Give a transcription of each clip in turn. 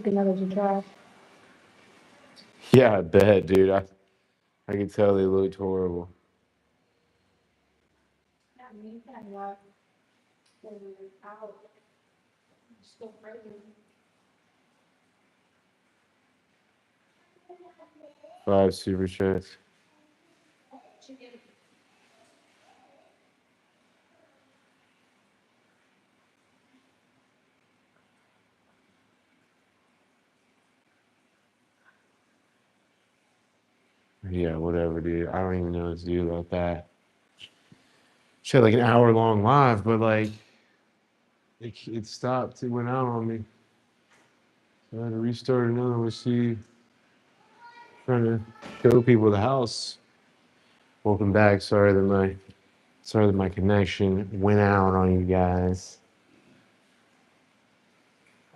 Another to try. Yeah, I bet, dude. I can tell they looked horrible. That means that what they were out. Still breaking. 5 super chats. Yeah, whatever, dude. I don't even know what to do about that. She had like an hour-long live, but like it stopped. It went out on me. So I had to restart another one. See, trying to show people the house. Welcome back. Sorry that my connection went out on you guys.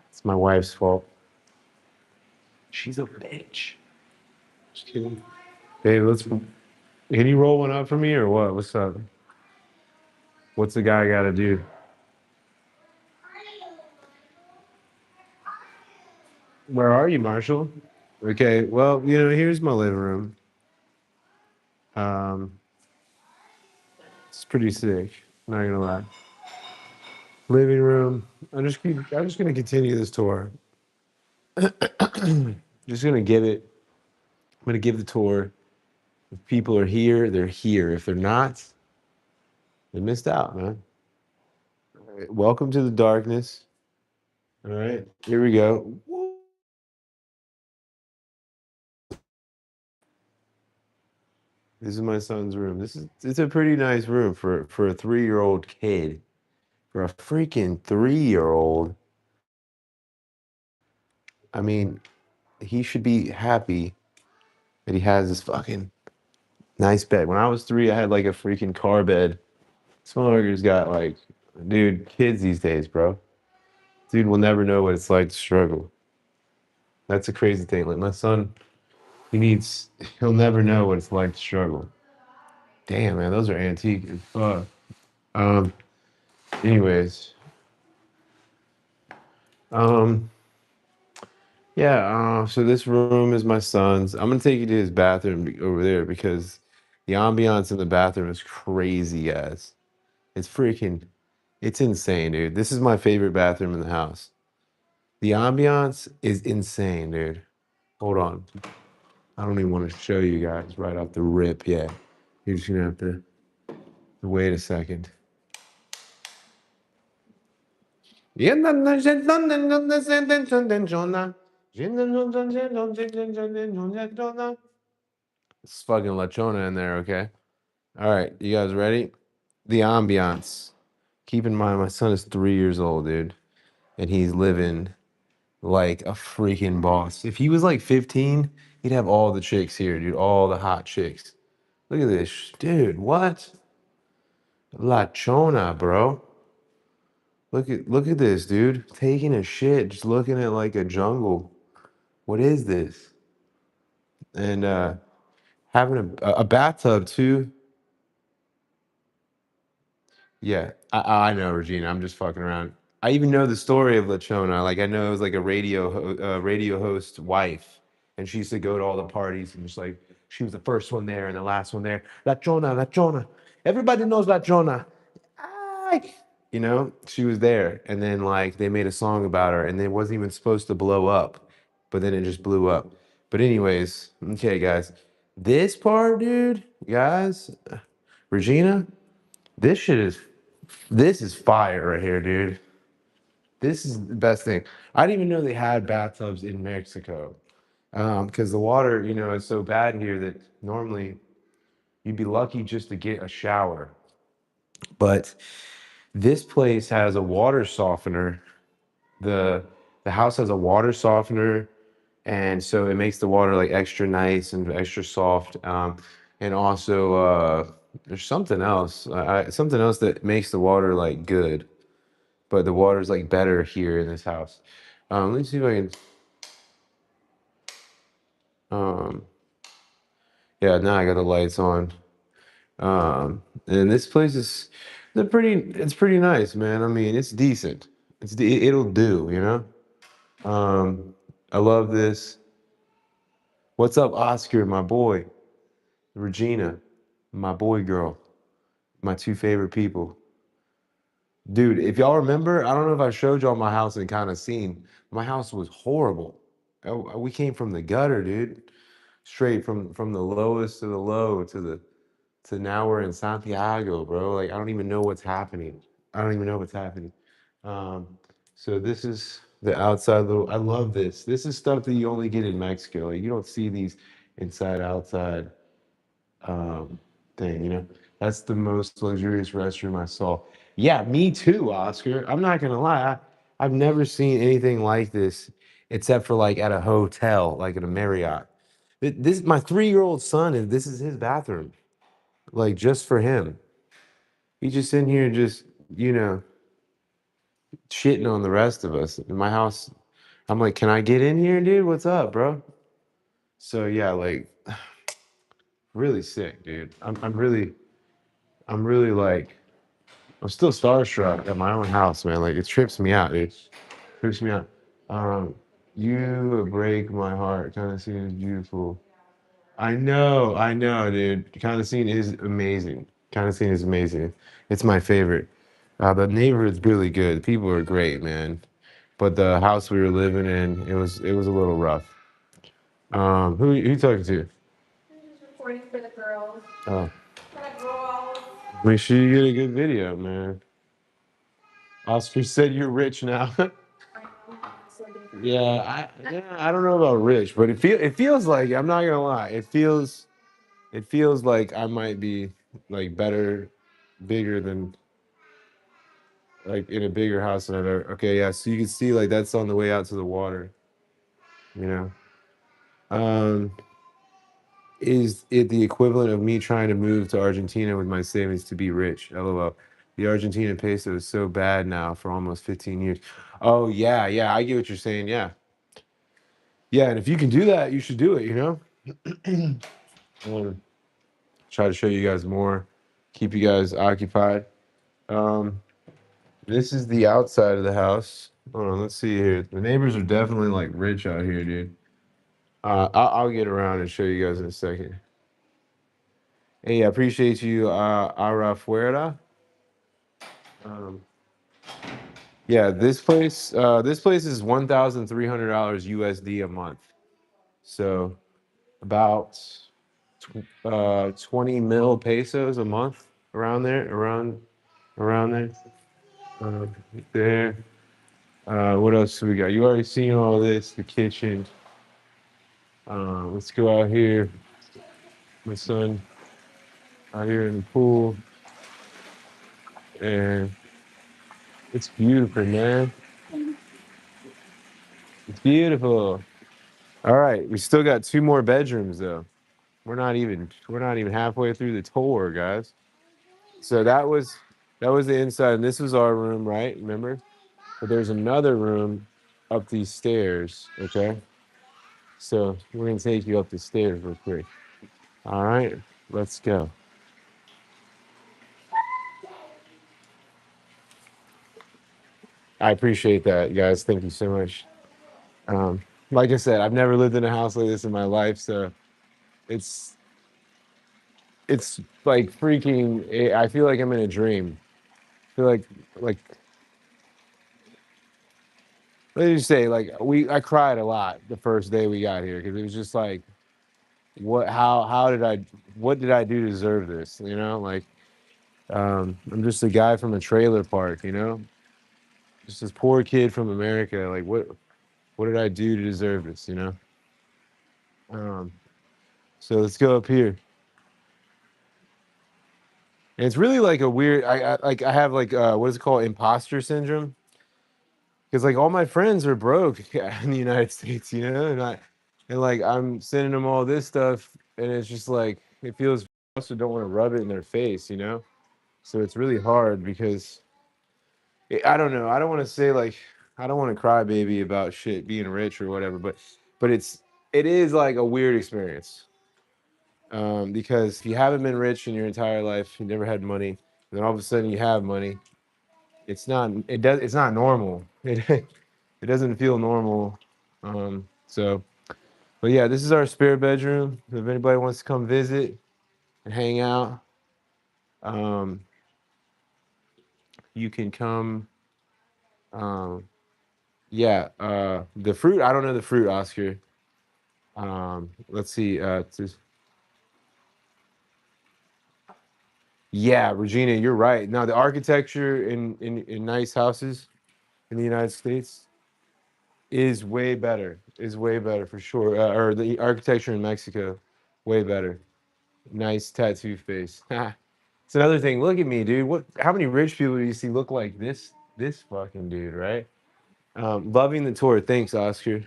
It's my wife's fault. She's a bitch. Just kidding. Hey, can you roll one up for me or what? What's up? What's the guy got to do? Where are you, Marshall? Okay, well, here's my living room. Um, it's pretty sick. Not gonna lie. Living room. I'm just gonna continue this tour. Just gonna give it. I'm gonna give the tour. If people are here, they're here. If they're not, they missed out, man. All right, welcome to the darkness. All right, here we go. This is my son's room. It's a pretty nice room for a 3-year-old kid. For a freaking 3-year-old. I mean, he should be happy that he has this fucking nice bed. When I was 3, I had like a freaking car bed. This motherfucker's got like, dude, kids these days, bro. Dude will never know what it's like to struggle. That's a crazy thing. Like my son, he'll never know what it's like to struggle. Damn, man, those are antique as fuck. Um, anyways, um, yeah, so this room is my son's. I'm gonna take you to his bathroom over there because the ambiance in the bathroom is crazy, guys. It's freaking, it's insane, dude. This is my favorite bathroom in the house. The ambiance is insane, dude. Hold on. I don't even want to show you guys right off the rip yet. You're just gonna have to wait a second. It's fucking Lachona in there, okay? All right, you guys ready? The ambiance. Keep in mind, my son is 3 years old, dude, and he's living like a freaking boss. If he was like 15, he'd have all the chicks here, dude, all the hot chicks. Look at this, dude. What? La Chona, bro. Look at this, dude. Taking a shit, just looking at like a jungle. What is this? And having a bathtub too. Yeah, I know, Regina. I'm just fucking around. I even know the story of Lachona. Like I know it was like a radio host wife, and she used to go to all the parties and just like she was the first one there and the last one there. Lachona, Lachona. Everybody knows Lachona. Ay. She was there, and then like they made a song about her, and it wasn't even supposed to blow up, but then it just blew up. But anyways, okay, guys, this part, dude, guys, Regina, this shit is this is fire right here, dude. This is the best thing. I didn't even know they had bathtubs in Mexico. Because the water, is so bad here that normally you'd be lucky just to get a shower. But this place has a water softener. The house has a water softener, and so it makes the water like extra nice and extra soft. And also, there's something else that makes the water like good. But the water's like better here in this house. Let me see if I can. Um, yeah, now I got the lights on. And this place is it's pretty nice, man. I mean, it's decent. It'll do, you know. I love this. What's up, Oscar, my boy? Regina, my boy girl, my two favorite people. Dude, if y'all remember, I don't know if I showed y'all my house and kind of seen. My house was horrible. We came from the gutter, dude. Straight from the lowest to the low to now we're in Santiago, bro. Like I don't even know what's happening. I don't even know what's happening. Um, so this is the outside little. I love this. This is stuff that you only get in Mexico. Like you don't see these inside outside um, thing. You know, that's the most luxurious restroom I saw. Yeah, me too, Oscar. I'm not gonna lie. I've never seen anything like this except for like at a hotel, like at a Marriott. This my 3-year-old son, and this is his bathroom, like just for him. He's just in here, just you know, shitting on the rest of us. In my house, I'm like, can I get in here, dude? What's up, bro? So yeah, like really sick, dude. I'm really like I'm still starstruck at my own house, man. Like it trips me out, dude. Trips me out. Um, you break my heart. Kind of scene is beautiful. I know, dude. Kind of scene is amazing. Kind of scene is amazing. It's my favorite. The neighborhood's really good. People are great, man. But the house we were living in, it was a little rough. Who you talking to? I'm just recording for the girls. Oh, For the girls. make sure you get a good video, man. Oscar said you're rich now. I know, so different. Yeah, I don't know about rich, but it feels like I'm not gonna lie. It feels like I might be like better, bigger than like in a bigger house than I've ever. Okay, yeah. So you can see like that's on the way out to the water. You know, um, is it the equivalent of me trying to move to Argentina with my savings to be rich? LOL. The Argentina peso is so bad now for almost 15 years. Oh yeah, yeah. I get what you're saying. Yeah, yeah. And if you can do that, you should do it. You know. I want to try to show you guys more, keep you guys occupied. Um, this is the outside of the house. Hold on, let's see here. The neighbors are definitely like rich out here, dude. I'll get around and show you guys in a second. Hey, I appreciate you, Arafuera. Um, yeah, this place is $1,300 USD a month. So about 20 mil pesos a month around there, around there. Uh, there. What else do we got? You already seen all this, the kitchen. Let's go out here. My son out here in the pool, and it's beautiful, man. It's beautiful. All right, we still got 2 more bedrooms though. We're not even halfway through the tour, guys. So that was the inside, and this was our room, right? Remember? But there's another room up these stairs. Okay, so we're gonna take you up the stairs real quick. All right, let's go. I appreciate that, guys. Thank you so much. Um, like I said, I've never lived in a house like this in my life, so it's it's like freaking. I feel like I'm in a dream. I feel like let me just say, like I cried a lot the first day we got here because it was just like, how did what did I do to deserve this? You know, like I'm just a guy from a trailer park. You know, just this poor kid from America. Like what did I do to deserve this? You know. Um, so let's go up here. And it's really like a weird. I have like what is it called, imposter syndrome? Because like all my friends are broke in the United States, you know, and like I'm sending them all this stuff, and it's just like it feels. I also don't want to rub it in their face, you know. So it's really hard because I don't know. I don't want to say like I don't want to cry baby about shit being rich or whatever, but it is like a weird experience. Because if you haven't been rich in your entire life, you never had money, and then all of a sudden you have money, it's not normal. It doesn't feel normal. So, but yeah, this is our spare bedroom. If anybody wants to come visit and hang out, um, you can come. Um, yeah, the fruit. I don't know the fruit, Oscar. Let's see. Yeah, Regina, you're right. Now the architecture in nice houses in the United States is way better. Is way better for sure. Or the architecture in Mexico, way better. Nice tattoo face. It's another thing. Look at me, dude. What? How many rich people do you see look like this? This fucking dude, right? Loving the tour. Thanks, Oscar.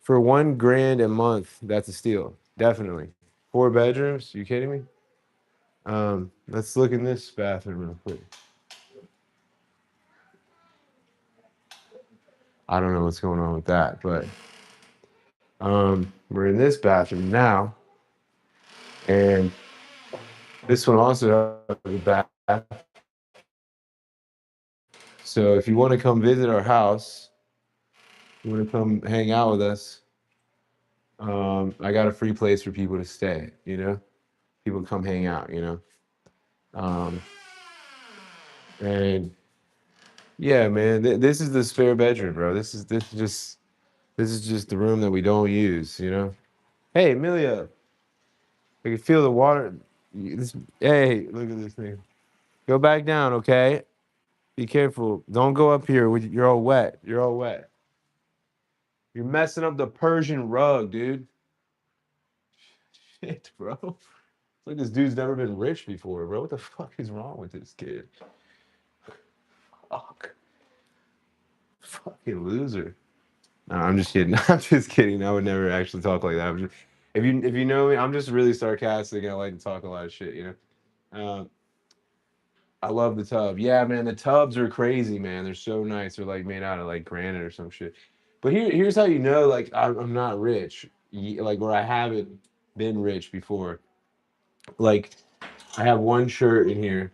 For 1 grand a month, that's a steal. Definitely. 4 bedrooms? You kidding me? Let's look in this bathroom real quick. I don't know what's going on with that, but we're in this bathroom now, and this one also has a bath. So if you want to come visit our house, you want to come hang out with us, I got a free place for people to stay. People come hang out. Um, and yeah, man, this is the spare bedroom, bro. This is just the room that we don't use. Hey, Amelia, I can feel the water. Hey, look at this thing. Go back down, okay? Be careful. Don't go up here. You're all wet. You're all wet. You're messing up the Persian rug, dude. Shit, bro. It's like this dude's never been rich before, bro. What the fuck is wrong with this kid? Fuck. Fucking loser. No, I'm just kidding. I'm just kidding. I would never actually talk like that. If you know me, I'm just really sarcastic and I like to talk a lot of shit. I love the tub. Yeah, man, the tubs are crazy, man. They're so nice. They're like made out of like granite or some shit. But here's how you know, like I'm not rich, like where I haven't been rich before. Like I have one shirt in here.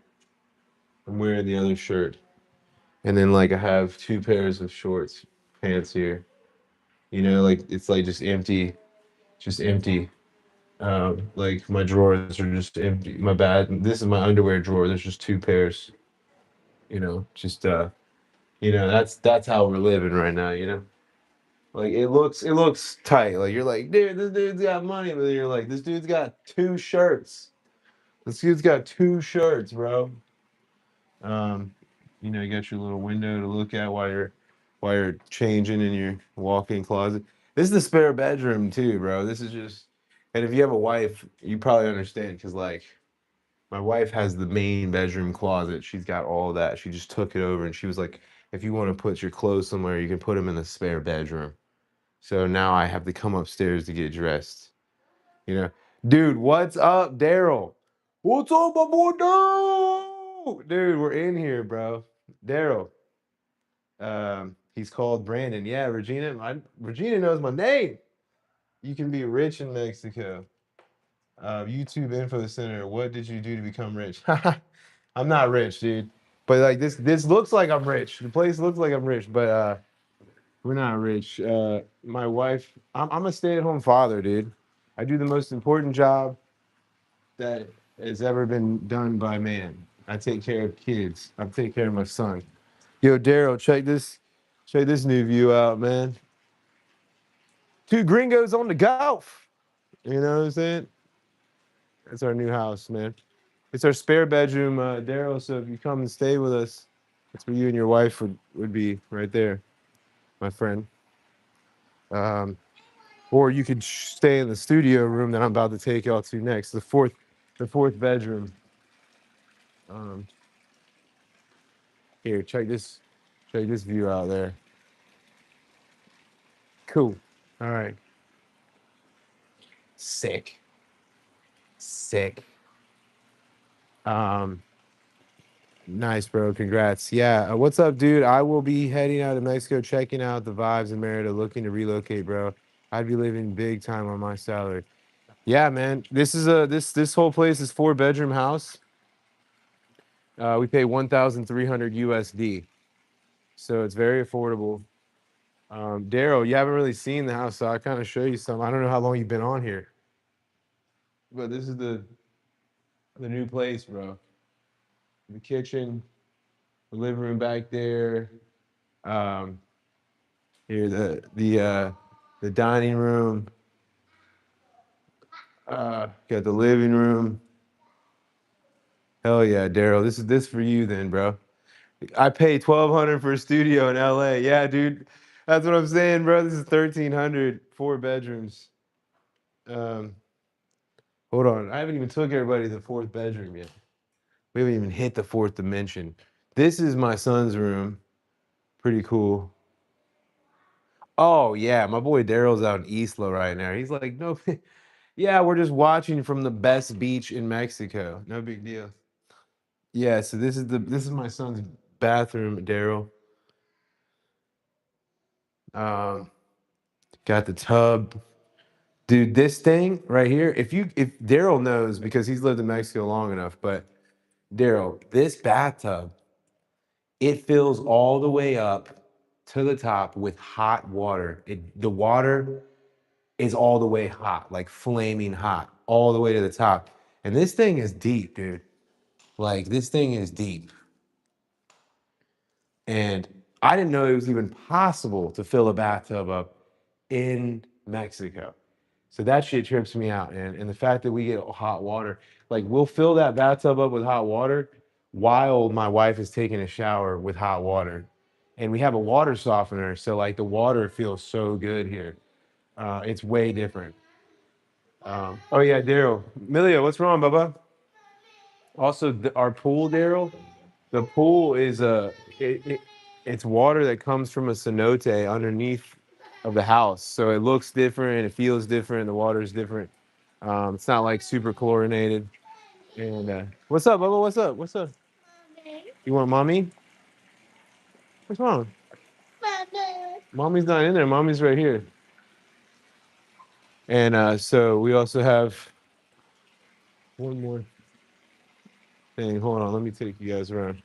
I'm wearing the other shirt, and then like I have 2 pairs of shorts, pants here. Like it's like just empty, just empty. Like my drawers are just empty. My bad. This is my underwear drawer. There's just 2 pairs. Just that's how we're living right now. Like it looks tight. Like you're like, dude, this dude's got money, but then you're like, this dude's got 2 shirts. This dude's got 2 shirts, bro. You got your little window to look at while you're changing in your walk-in closet. This is the spare bedroom too, bro. This is just, and if you have a wife, you probably understand because like my wife has the main bedroom closet. She's got all that. She just took it over and she was like, if you want to put your clothes somewhere, you can put them in the spare bedroom. So now I have to come upstairs to get dressed. You know, Dude, what's up, Daryl? What's up, my boy Daryl? Dude, we're in here, bro. Daryl. He's called Brandon. Yeah, Regina knows my name. You can be rich in Mexico. YouTube Info Center. What did you do to become rich? I'm not rich, dude. But like this looks like I'm rich. The place looks like I'm rich, but we're not rich. My wife, I'm a stay-at-home father, dude. I do the most important job that has ever been done by man. I take care of kids. I take care of my son. Yo, Daryl, check this new view out, man. 2 gringos on the golf. You know what I'm saying? That's our new house, man. It's our spare bedroom, Daryl. So if you come and stay with us, that's where you and your wife would be right there, my friend. Um, or you could stay in the studio room that I'm about to take y'all to next, the fourth bedroom. Um, Here, check this view out there. Cool. All right. Sick. Sick. Um, Nice, bro. Congrats. Yeah. What's up, dude? I will be heading out of Mexico, checking out the vibes in Merida, looking to relocate, bro. I'd be living big time on my salary. Yeah, man. This whole place is 4 bedroom house. We pay 1,300 USD, so it's very affordable. Daryl, you haven't really seen the house, so I kind of show you some. I don't know how long you've been on here, but this is the new place, bro. The kitchen, the living room back there. Um, Here the dining room. Got the living room. Hell yeah, Daryl. This for you then, bro. I paid 1,200 for a studio in LA. Yeah, dude. That's what I'm saying, bro. This is 1,300, 4 bedrooms. Um, Hold on. I haven't even took everybody to the fourth bedroom yet. We haven't even hit the fourth dimension. This is my son's room. Pretty cool. Oh yeah, my boy Daryl's out in Isla right now. He's like, no, yeah, we're just watching from the best beach in Mexico. No big deal. Yeah, so this is my son's bathroom, Daryl. Um, Got the tub. Dude, this thing right here, if Daryl knows because he's lived in Mexico long enough, but Daryl, this bathtub, it fills all the way up to the top with hot water. The water is all the way hot, like flaming hot, all the way to the top. And this thing is deep, dude. Like this thing is deep. And I didn't know it was even possible to fill a bathtub up in Mexico. So that shit trips me out. And the fact that we get hot water, like we'll fill that bathtub up with hot water while my wife is taking a shower with hot water. And we have a water softener. So like the water feels so good here. It's way different. Oh yeah, Daryl. Milia, what's wrong, Bubba? Also, our pool, Daryl. The pool is it's water that comes from a cenote underneath of the house, so it looks different, it feels different, the water is different. It's not like super chlorinated. And what's up, Bubba? What's up? What's up? You want mommy? What's wrong? Mommy's not in there. Mommy's right here. And so we also have one more thing. Hold on, let me take you guys around.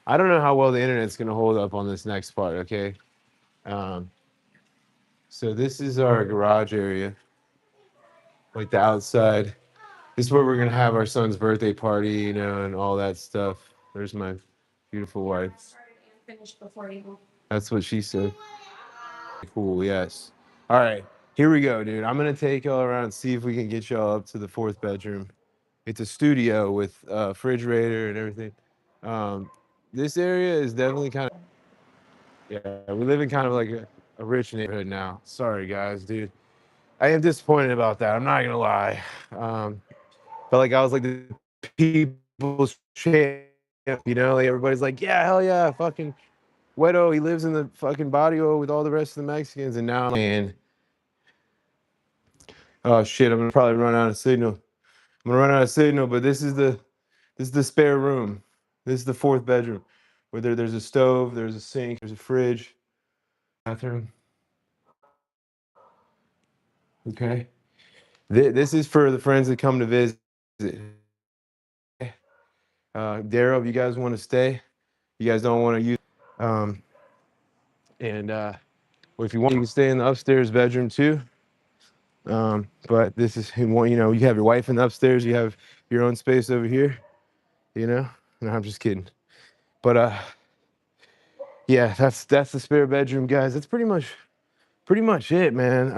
I don't know how well the internet's gonna hold up on this next part, okay? Um, so this is our garage area, like the outside. This is where we're gonna have our son's birthday party, you know, and all that stuff. There's my beautiful wife. Started and finished before you. That's what she said. Cool, yes. All right, here we go, dude. I'm gonna take y'all around and see if we can get y'all up to the fourth bedroom. It's a studio with a refrigerator and everything. Um, this area is definitely kind of, yeah, we live in kind of like a rich neighborhood now. Sorry, guys, dude. I am disappointed about that. I'm not gonna lie. Felt like I was like the people's champ, you know? Like everybody's like, yeah, hell yeah, fucking Wedo, he lives in the fucking barrio with all the rest of the Mexicans, and now, man, oh shit, I'm gonna probably run out of signal. I'm gonna run out of signal, but this is the spare room. This is the fourth bedroom, where there's a stove, there's a sink, there's a fridge, bathroom. Okay. This is for the friends that come to visit. Daryl, if you guys want to stay, you guys don't want to use. Um, and Or if you want, you can stay in the upstairs bedroom too. But this is you know, you have your wife in the upstairs, you have your own space over here. You know, no, I'm just kidding. But yeah, that's the spare bedroom, guys. That's pretty much it, man.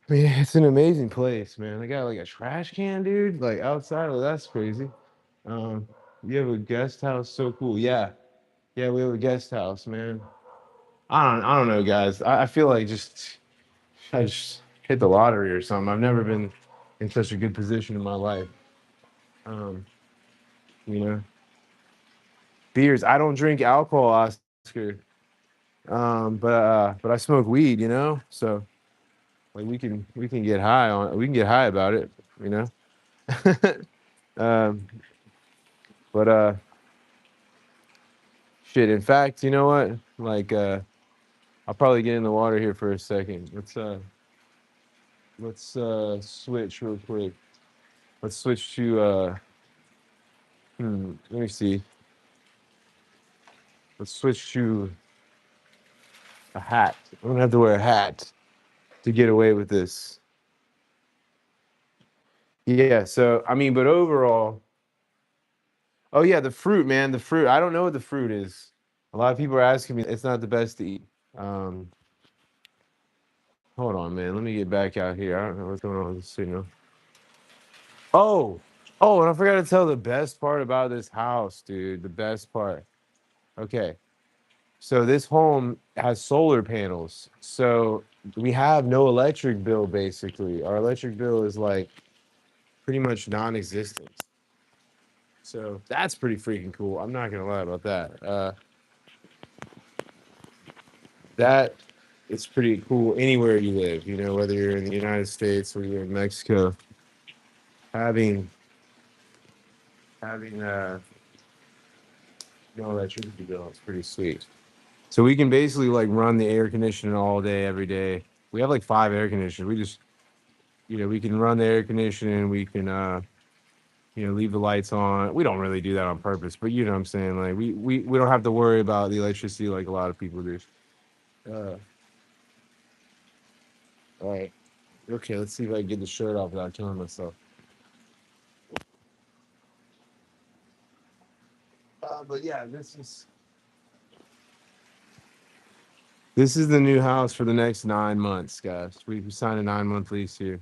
I mean, it's an amazing place, man. I got like a trash can, dude, like outside. Oh, that's crazy. Um, you have a guest house, so cool. Yeah, yeah, we have a guest house, man. I don't know, guys. I feel like I just hit the lottery or something. I've never been in such a good position in my life. Um, you know, beers. I don't drink alcohol, Oscar. But I smoke weed. You know, so like we can get high on we can get high about it. You know. um, but shit. In fact, you know what? Like I'll probably get in the water here for a second. Let's switch real quick. Let's switch to let me see. Let's switch to a hat. I'm gonna have to wear a hat to get away with this. Yeah. So I mean, but overall, oh yeah, the fruit, man, the fruit. I don't know what the fruit is. A lot of people are asking me. It's not the best to eat. Um, Hold on, man. Let me get back out here. I don't know what's going on with the signal. Oh, oh, and I forgot to tell the best part about this house, dude. The best part. Okay. So this home has solar panels. So we have no electric bill basically. Our electric bill is like pretty much non-existent. So that's pretty freaking cool. I'm not gonna lie about that. That it's pretty cool anywhere you live, whether you're in the United States or you're in Mexico, having having no electricity bill. It's pretty sweet. So we can basically like run the air conditioning all day, every day. We have like 5 air conditioners. We just, we can run the air conditioning. We can, leave the lights on. We don't really do that on purpose, but you know what I'm saying? Like we don't have to worry about the electricity like a lot of people do. Uh, all right. Okay. Let's see if I can get the shirt off without killing myself. But yeah, this is the new house for the next 9 months, guys. We signed a 9-month lease here.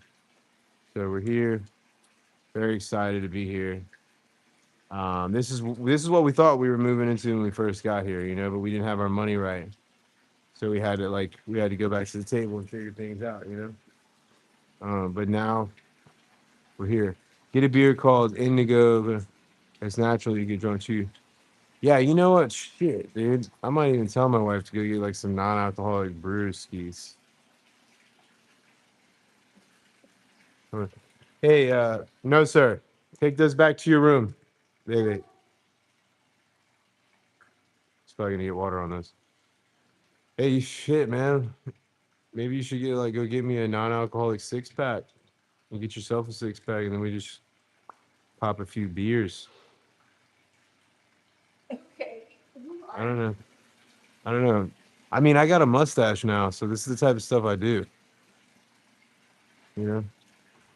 So we're here. Very excited to be here. This is what we thought we were moving into when we first got here, but we didn't have our money right, so we had to go back to the table and figure things out. But now we're here. Get a beer called Indigo. It's natural. You get drunk too. Yeah, you know what? Shit, dude. I might even tell my wife to go get like some non-alcoholic brewskis. Hey, no, sir. Take those back to your room, baby. Just probably gonna get water on this. Hey, shit, man. Maybe you should go get me a non-alcoholic 6-pack and get yourself a 6-pack, and then we just pop a few beers. Okay. I don't know. I don't know. I mean, I got a mustache now, so this is the type of stuff I do. You know.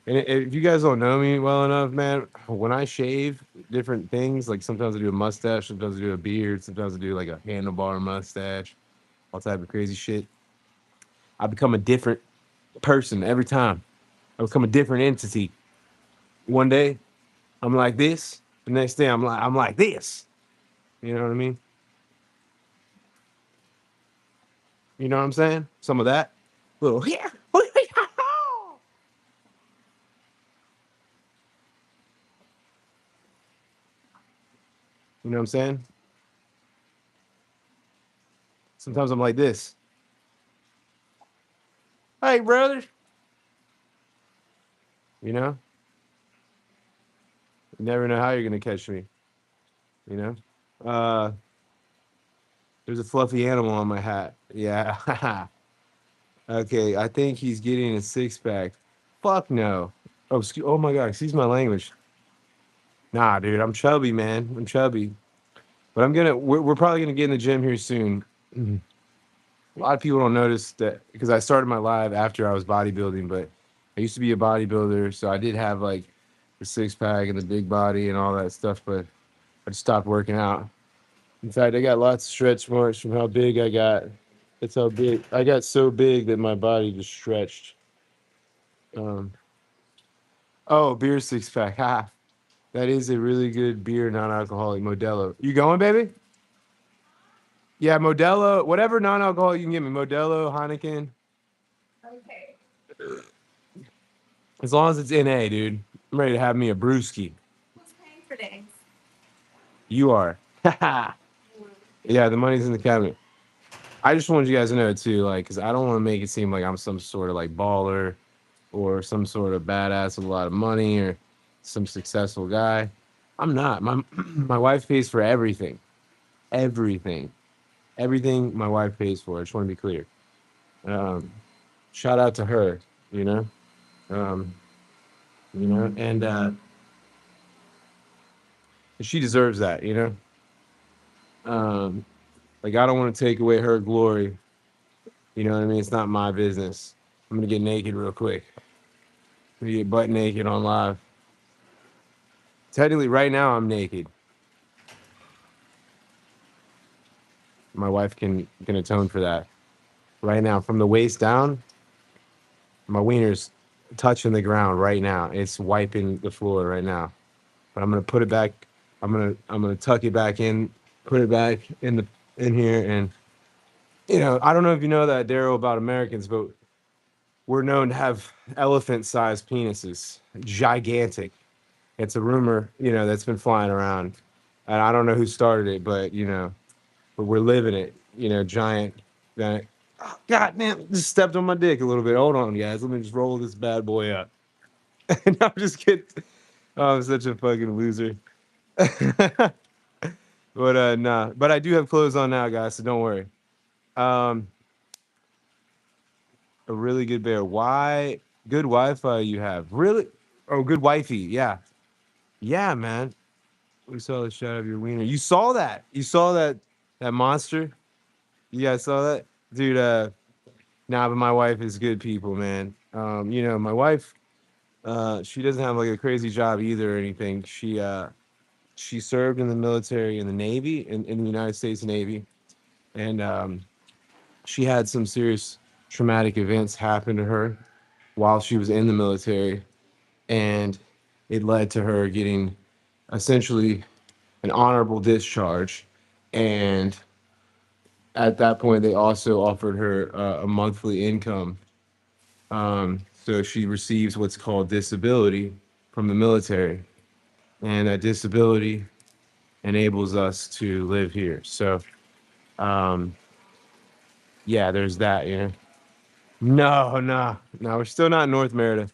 And if you guys don't know me well enough, man, when I shave different things, like sometimes I do a mustache, sometimes I do a beard, sometimes I do like a handlebar mustache, all type of crazy shit. I become a different person every time. I become a different entity. One day I'm like this. The next day I'm like this. You know what I mean? You know what I'm saying? Some of that. Little yeah. You know what I'm saying? Sometimes I'm like this. Hey, brother. You know? You never know how you're gonna catch me. You know? Uh there's a fluffy animal on my hat. Yeah. Okay, I think he's getting a 6-pack. Fuck no. Oh my god, excuse my language. Nah, dude, I'm chubby, man. I'm chubby. But we're probably gonna get in the gym here soon. A lot of people don't notice that because I started my live after I was bodybuilding, but I used to be a bodybuilder, so I did have like the 6-pack and the big body and all that stuff, but I just stopped working out. In fact, I got lots of stretch marks from how big I got. That's how big I got, so big that my body just stretched. Um, oh, beer 6-pack. Ha. That is a really good beer, non-alcoholic Modelo. You going, baby? Yeah, Modelo, whatever non-alcoholic you can give me. Modelo, Heineken. Okay. As long as it's NA, dude. I'm ready to have me a brewski. Who's paying for things? You are. Yeah, the money's in the cabinet. I just wanted you guys to know too, like, because I don't want to make it seem like I'm some sort of like baller or some sort of badass with a lot of money or some successful guy. I'm not. My my wife pays for everything. Everything. Everything my wife pays for. I just want to be clear. Um, Shout out to her, you know. Um, and she deserves that. Like I don't want to take away her glory You know what I mean? It's not my business. I'm gonna get naked real quick. I'm gonna get butt naked on live. Technically, right now I'm naked. My wife can atone for that. Right now, from the waist down, my wiener's touching the ground right now. It's wiping the floor right now. But I'm gonna put it back. I'm gonna tuck it back in, put it back in here, and I don't know if you know that, Daryl, about Americans, but we're known to have elephant-sized penises, gigantic. It's a rumor, that's been flying around, and I don't know who started it, but we're living it. Giant. giant God damn, just stepped on my dick a little bit. Hold on, guys. Let me just roll this bad boy up. No, I'm just kidding. Oh, I'm such a fucking loser. But nah. But I do have clothes on now, guys, so don't worry. Um, a really good bear. Why good Wi-Fi you have? Really? Oh, good wifey. Yeah. Yeah, man. We saw the shot of your wiener. You saw that. You saw that monster? You guys saw that? Dude, nah, but my wife is good people, man. My wife, she doesn't have like a crazy job either or anything. She served in the military in the Navy, in the United States Navy, and she had some serious traumatic events happen to her while she was in the military, and it led to her getting essentially an honorable discharge. And at that point, they also offered her a monthly income. So she receives what's called disability from the military, and that disability enables us to live here. So, um, yeah, there's that. No, no, no, we're still not in North Merida.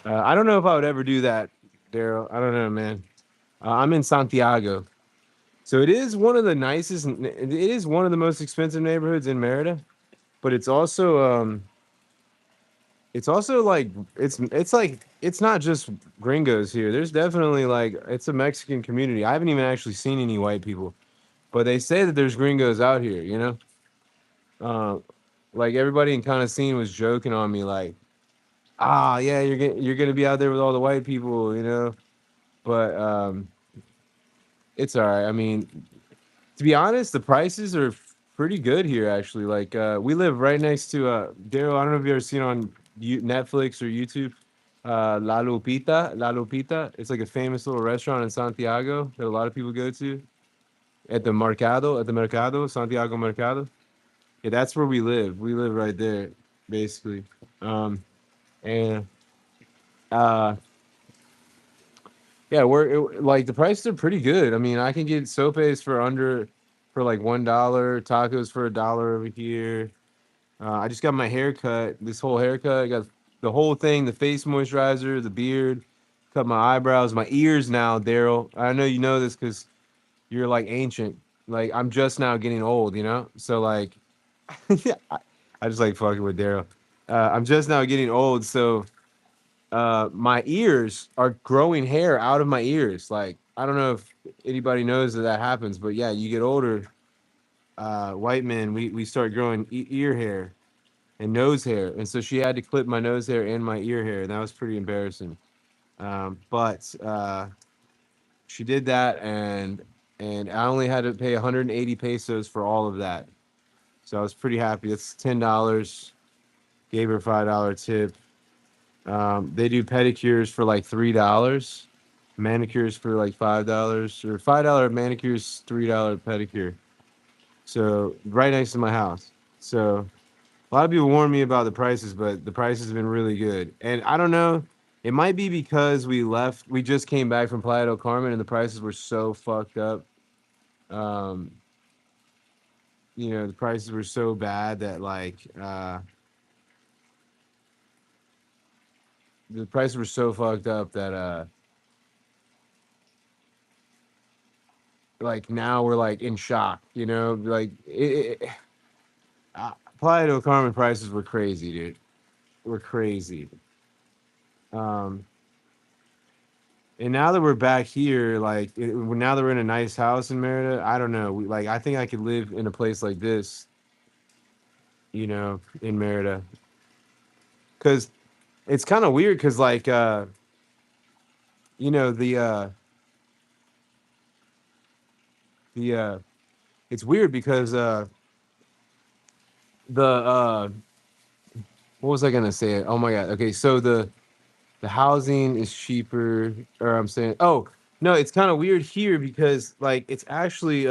I don't know if I would ever do that, Daryl. I don't know, man. I'm in Santiago, so it is one of the nicest. It is one of the most expensive neighborhoods in Merida, but it's also like it's like it's not just gringos here. There's definitely like it's a Mexican community. I haven't even actually seen any white people, but they say that there's gringos out here. Uh, like everybody in kind of scene was joking on me, like, ah, yeah, you're gonna be out there with all the white people. But it's all right. I mean, to be honest, the prices are pretty good here, actually. Like, we live right next to Daryl. I don't know if you ever seen on Netflix or YouTube, La Lupita. La Lupita. It's like a famous little restaurant in Santiago that a lot of people go to at the Mercado, Santiago Mercado. Yeah, that's where we live. We live right there, basically. And uh, yeah, like the prices are pretty good. I mean, I can get sopes for like $1, tacos for $1 over here. I just got my haircut. This whole haircut, I got the whole thing: the face moisturizer, the beard, cut my eyebrows, my ears now, Daryl. I know you know this because you're like ancient. Like I'm just now getting old. So like, I just like fucking with Daryl. I'm just now getting old, so my ears are growing hair out of my ears. Like I don't know if anybody knows that happens, but yeah, you get older. White men, we start growing ear hair and nose hair, and so she had to clip my nose hair and my ear hair, and that was pretty embarrassing. But she did that, and I only had to pay 180 pesos for all of that, so I was pretty happy. It's $10. Gave her $5 tip. They do pedicures for like $3, manicures for like $5, or $5 manicures, $3 pedicure. So right next to my house. So a lot of people warn me about the prices, but the prices have been really good. And I don't know, it might be because we just came back from Playa del Carmen and the prices were so fucked up. Um, the prices were so bad that like the prices were so fucked up that like now we're like in shock. Like Playa del Carmen prices were crazy, dude. Were crazy. Um, and now that we're back here, like now that we're in a nice house in Merida, I don't know. I think I could live in a place like this, you know, in Merida. Because it's kind of weird because like you know, the it's weird because the what was I gonna say? Oh my god. Okay, so the housing is cheaper, or I'm saying, oh no, it's kind of weird here because like it's actually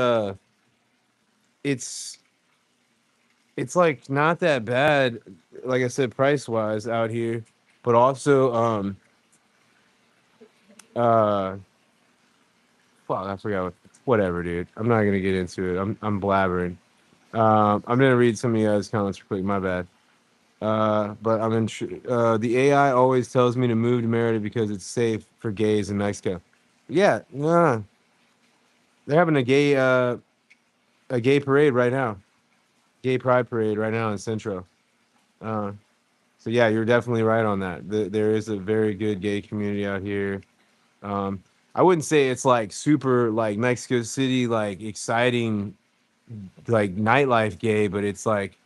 it's it's like not that bad, like I said, price wise out here, but also uh fuck, I forgot whatever, dude. I'm not gonna get into it. I'm blabbering. I'm gonna read some of you guys' comments real quick. My bad. But the AI always tells me to move to Merida because it's safe for gays in Mexico. Yeah, nah, they're having a gay parade right now, gay pride parade right now in Centro. Uh, so yeah, you're definitely right on that. There is a very good gay community out here. Um, I wouldn't say it's like super like Mexico City like exciting like nightlife gay, but it's like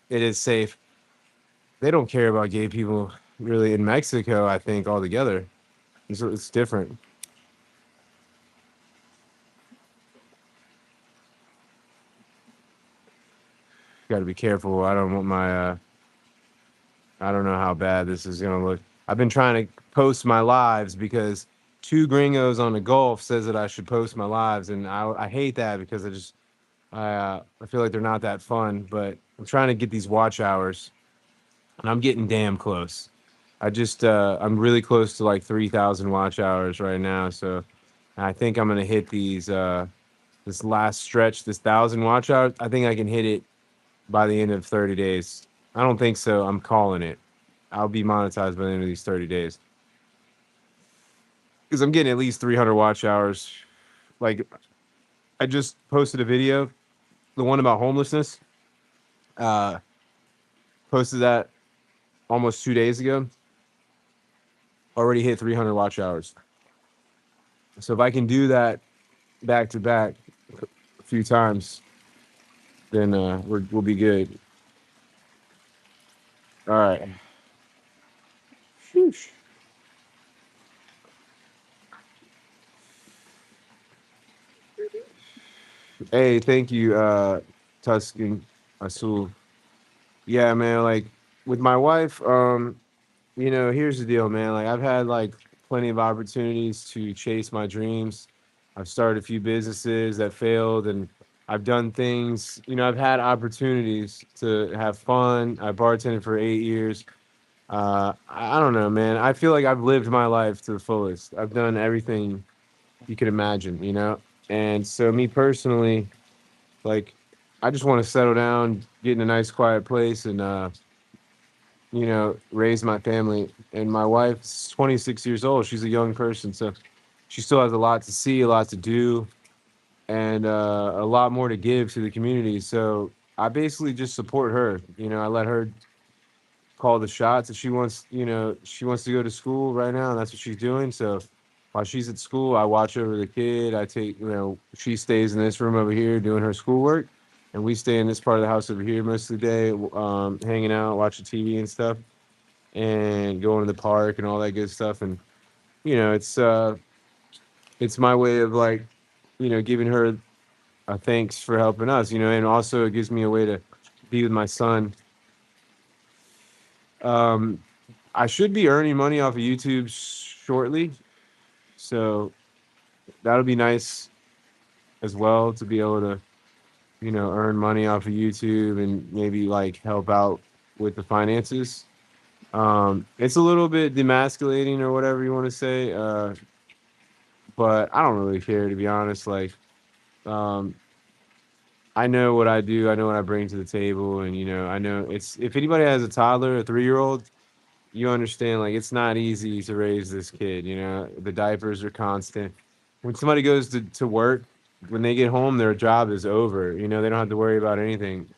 it is safe. They don't care about gay people really in Mexico, I think, altogether. It's different. Got to be careful. I don't want my I don't know how bad this is gonna look. I've been trying to post my lives because two gringos on the Gulf says that I should post my lives, and I hate that because I feel like they're not that fun. But I'm trying to get these watch hours, and I'm getting damn close. I'm really close to like 3,000 watch hours right now, so I think I'm gonna hit this last stretch, this 1,000 watch hours. I think I can hit it by the end of 30 days. I don't think so. I'm calling it. I'll be monetized by the end of these 30 days because I'm getting at least 300 watch hours. Like I just posted a video, the one about homelessness. Uh, Posted that almost 2 days ago. Already hit 300 watch hours. So if I can do that back to back a few times, then we'll be good. All right. Sheesh. Hey, thank you, Tuscan Asul. Yeah, man. Like with my wife, you know, here's the deal, man. Like I've had like plenty of opportunities to chase my dreams. I've started a few businesses that failed, and I've done things. You know, I've had opportunities to have fun. I bartended for 8 years. I don't know, man. I feel like I've lived my life to the fullest. I've done everything you could imagine, you know. And so, me personally, like, I just want to settle down, get in a nice, quiet place, and you know, raise my family. And my wife's 26 years old. She's a young person, so she still has a lot to see, a lot to do, and a lot more to give to the community. So I basically just support her. You know, I let her call the shots. If she wants, you know, she wants to go to school right now, and that's what she's doing. So while she's at school, I watch over the kid. I take, you know, she stays in this room over here doing her schoolwork, and we stay in this part of the house over here most of the day, hanging out, watching TV and stuff, and going to the park and all that good stuff. And you know, it's my way of like, you know, giving her a thanks for helping us. You know, and also it gives me a way to be with my son. Um, I should be earning money off of YouTube shortly, so that'll be nice as well to be able to, you know, earn money off of YouTube and maybe like help out with the finances. It's a little bit demasculating or whatever you want to say, but I don't really care, to be honest. Like, um, I know what I do, I know what I bring to the table, and you know, I know it's if anybody has a toddler, a 3-year-old, you understand like it's not easy to raise this kid. You know, the diapers are constant. When somebody goes to work, when they get home, their job is over. You know, they don't have to worry about anything.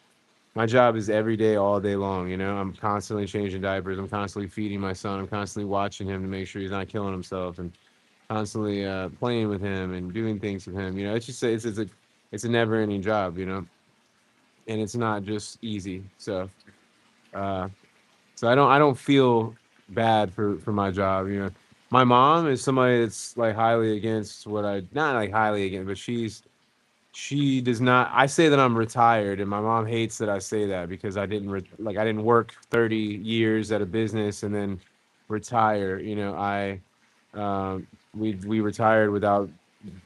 My job is every day, all day long. You know, I'm constantly changing diapers. I'm constantly feeding my son. I'm constantly watching him to make sure he's not killing himself, and constantly playing with him and doing things with him. You know, it's just it's a never ending job. You know, and it's not just easy. Uh, so I don't feel bad for my job. You know, my mom is somebody that's like highly against what I not like highly against, but she does not. I say that I'm retired, and my mom hates that I say that because I didn't work 30 years at a business and then retire. You know, we retired without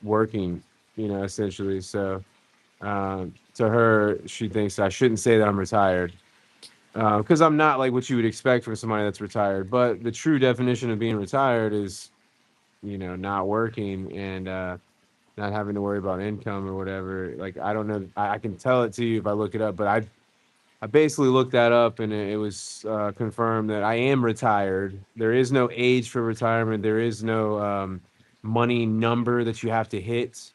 working. You know, essentially. So to her, she thinks I shouldn't say that I'm retired because I'm not like what you would expect from somebody that's retired. But the true definition of being retired is, you know, not working and not having to worry about income or whatever. Like I don't know, I can tell it to you if I look it up, but I basically looked that up and it was confirmed that I am retired. There is no age for retirement. There is no money number that you have to hit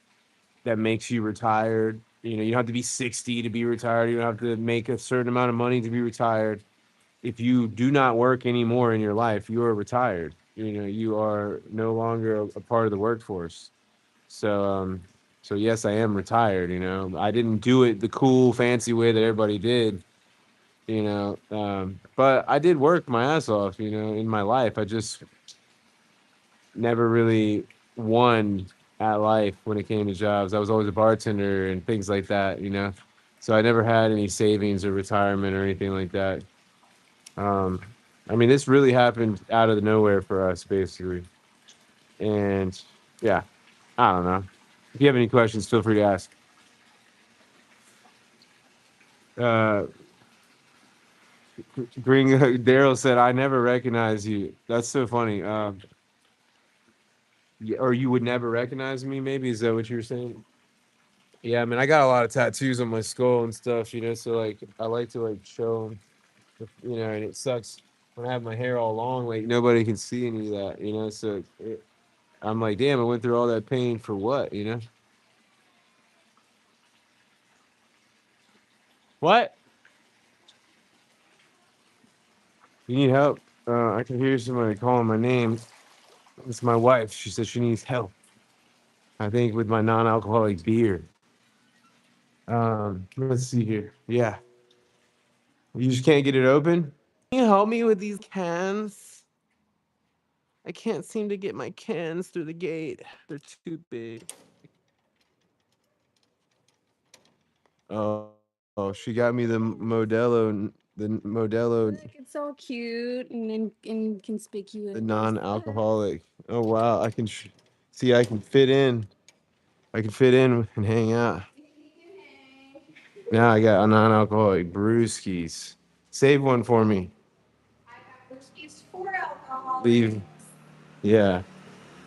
that makes you retired. You know, you don't have to be 60 to be retired. You don't have to make a certain amount of money to be retired. If you do not work anymore in your life, you are retired. You know, you are no longer a part of the workforce. So, so yes, I am retired. You know, I didn't do it the cool, fancy way that everybody did. You know, but I did work my ass off. You know, in my life, I just never really won at life when it came to jobs. I was always a bartender and things like that. You know, so I never had any savings or retirement or anything like that. Um, I mean, this really happened out of the nowhere for us, basically. And yeah, I don't know. If you have any questions, feel free to ask. Uh, Green Daryl said, "I never recognize you." That's so funny. Or you would never recognize me? Maybe is that what you were saying? Yeah, I mean, I got a lot of tattoos on my skull and stuff, you know. So like, I like to like show 'em, you know. And it sucks when I have my hair all long, like nobody can see any of that, you know. So I'm like, damn, I went through all that pain for what, you know? What? You need help? I can hear somebody calling my name. It's my wife. She says she needs help. I think with my non-alcoholic beer. Let's see here. Yeah, you just can't get it open. Can you help me with these cans? I can't seem to get my cans through the gate. They're too big. Oh, oh, she got me the Modelo, Look, it's so cute and inconspicuous. the non-alcoholic. Oh wow, see. I can fit in. I can fit in and hang out. Now I got a non-alcoholic brewskis. Save one for me. It's for alcohol. Leave. Yeah.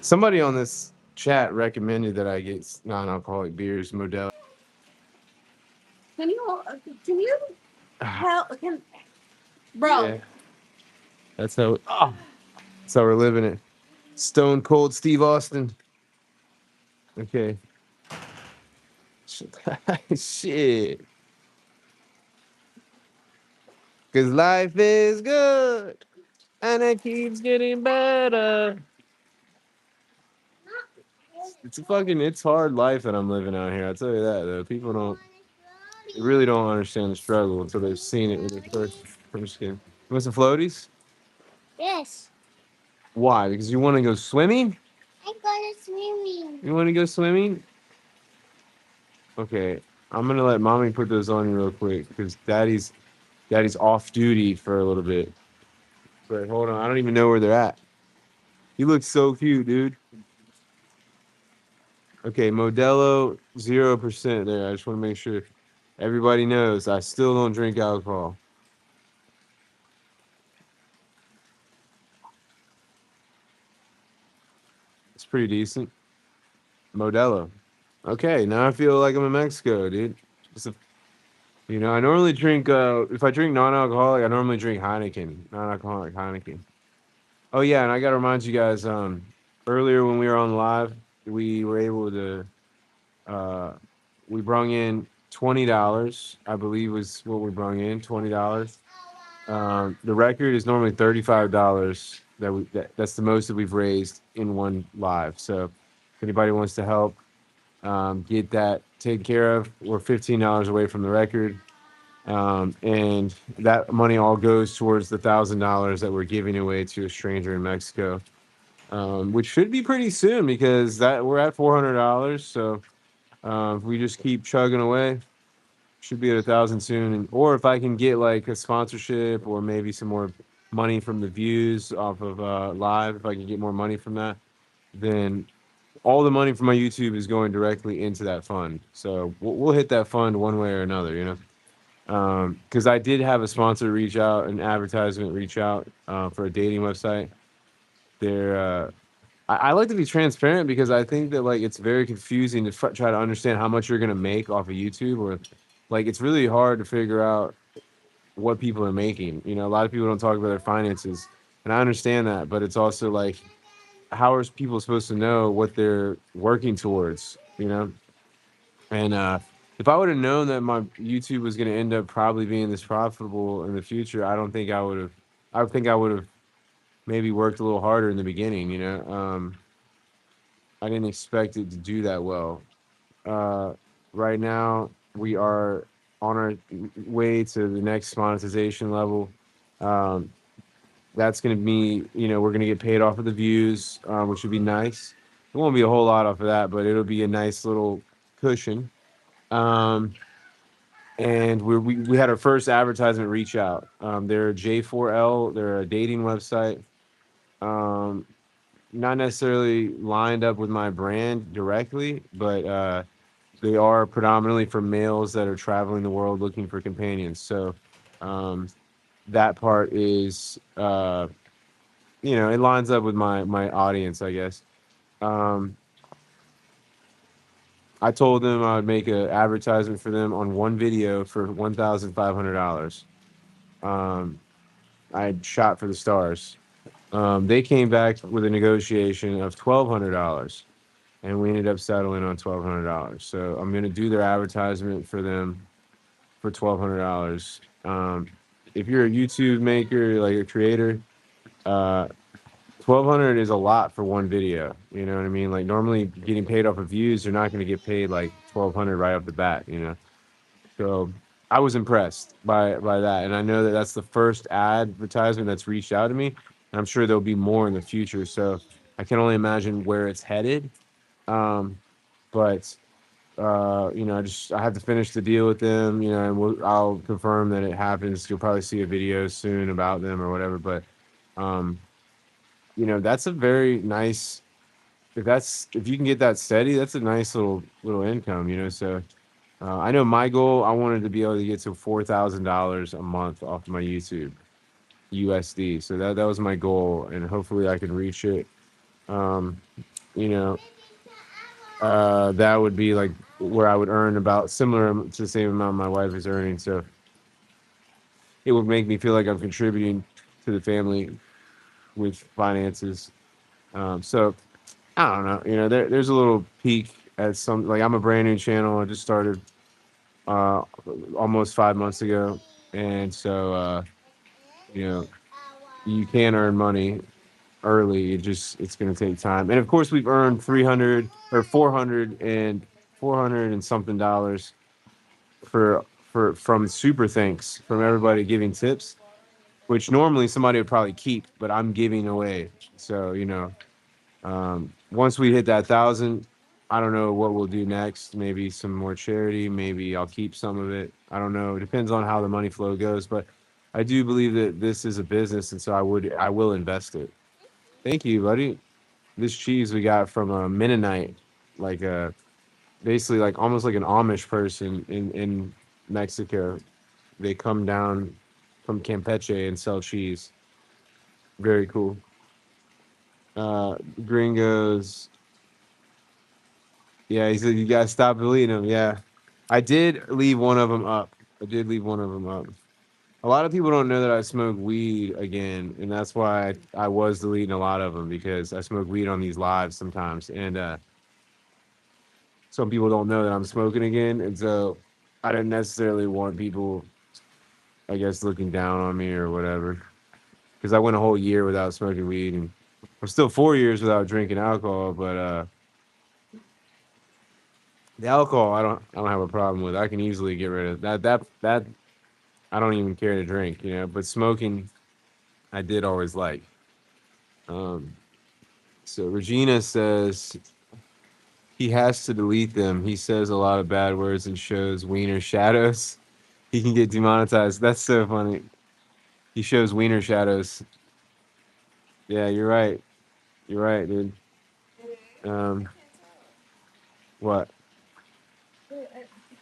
Somebody on this chat recommended that I get non-alcoholic beers, Modelo. Can you help? Bro, Yeah, that's how. That's how we're living it. Stone Cold Steve Austin. Okay. Shit. Cause life is good and it keeps getting better. It's hard life that I'm living out here. I'll tell you that though. They really don't understand the struggle until they've seen it with their first skin. You want some floaties? yes, Why? Because you want to go swimming? I'm going swimming. You want to go swimming? Okay. I'm gonna let mommy put those on you real quick because daddy's off duty for a little bit. But hold on, I don't even know where they're at. He looks so cute, dude. Okay, Modelo 0% there. I just want to make sure everybody knows I still don't drink alcohol. It's pretty decent. Modelo. Okay, now I feel like I'm in Mexico, dude. It's a, I normally drink if I drink non-alcoholic, I normally drink Heineken, non-alcoholic Heineken. Oh yeah, and I gotta remind you guys, earlier when we were on live, we were able to uh we brung in $20, I believe was what we brung in, $20. The record is normally $35 that's the most that we've raised in one live. So if anybody wants to help get that taken care of, we're $15 away from the record. And that money all goes towards the $1,000 that we're giving away to a stranger in Mexico, which should be pretty soon because that we're at $400. So if we just keep chugging away, should be at 1,000 soon. Or if I can get like a sponsorship or maybe some more money from the views off of live, if I can get more money from that, then all the money from my YouTube is going directly into that fund. So we'll hit that fund one way or another, you know. Because I did have a sponsor reach out, an advertisement reach out for a dating website. They're I like to be transparent because I think that like it's very confusing to try to understand how much you're gonna make off of YouTube, or like it's really hard to figure out what people are making. You know, a lot of people don't talk about their finances, and I understand that, but it's also like how are people supposed to know what they're working towards? You know, and if I would have known that my YouTube was gonna end up probably being this profitable in the future, I don't think I would have. I think I would have maybe worked a little harder in the beginning. You know. I didn't expect it to do that well. Uh, right now, we are on our way to the next monetization level. Um, that's going to be, you know, we're going to get paid off of the views, which would be nice. It won't be a whole lot off of that, but it'll be a nice little cushion. Um, and we had our first advertisement reach out. They're J4L, they're a dating website. Um, Not necessarily lined up with my brand directly, but they are predominantly for males that are traveling the world looking for companions. So um, that part is, you know, it lines up with my audience, I guess. Um, I told them I would make an advertisement for them on one video for $1,500. Um, I shot for the stars. They came back with a negotiation of $1,200, and we ended up settling on $1,200. So I'm gonna do their advertisement for them for $1,200. If you're a YouTube maker, like a creator, 1,200 is a lot for one video. You know what I mean? Like normally getting paid off of views, you're not gonna get paid like 1,200 right off the bat. You know, so I was impressed by that, and I know that that's the first advertisement that's reached out to me, and I'm sure there'll be more in the future. So I can only imagine where it's headed. Um, but you know, I have to finish the deal with them, you know, and I'll confirm that it happens. You'll probably see a video soon about them or whatever. But um, you know, that's a very nice. If you can get that steady, that's a nice little income, you know. So I know my goal. I wanted to be able to get to $4,000 a month off my YouTube USD. So that was my goal, and hopefully I can reach it. Um, you know, that would be like where I would earn about similar to the same amount my wife is earning. So it would make me feel like I'm contributing to the family with finances. So I don't know, you know, there's a little peak at some, like I'm a brand new channel. I just started uh, almost 5 months ago. And so, you know, you can earn money early. It's going to take time. And of course we've earned 300 or 400 and something dollars for from super thanks from everybody giving tips, which normally somebody would probably keep, but I'm giving away. So you know, once we hit that 1,000, I don't know what we'll do next. Maybe some more charity. Maybe I'll keep some of it. I don't know. It depends on how the money flow goes, but I do believe that this is a business, and so I will invest it. Thank you, buddy. This cheese we got from a Mennonite, like a basically like almost like an Amish person in Mexico. They come down from Campeche and sell cheese. Very cool. Gringos. Yeah, he said you gotta stop deleting them. Yeah, I did leave one of them up. I did leave one of them up. A lot of people don't know that I smoke weed again, and that's why I was deleting a lot of them because I smoke weed on these lives sometimes, and some people don't know that I'm smoking again, and so I didn't necessarily want people, I guess, looking down on me or whatever. Because I went a whole year without smoking weed, and I'm still 4 years without drinking alcohol. But the alcohol, I don't have a problem with. I can easily get rid of that. That I don't even care to drink, you know. But smoking, I did always like. Um, so Regina says he has to delete them. He says a lot of bad words and shows wiener shadows. He can get demonetized. That's so funny. He shows wiener shadows. Yeah, you're right. You're right, dude. Um, what?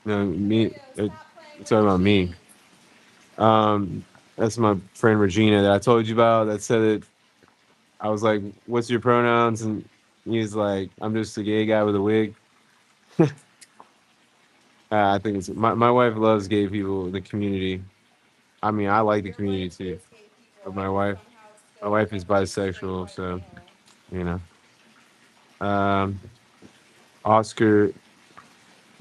No, me. Talking about me. That's my friend Regina that I told you about. That said that I was like, "What's your pronouns?" And he's like, "I'm just a gay guy with a wig." I think it's my wife loves gay people, the community. I mean, I like the community too. But my wife is bisexual, so you know. Um, Oscar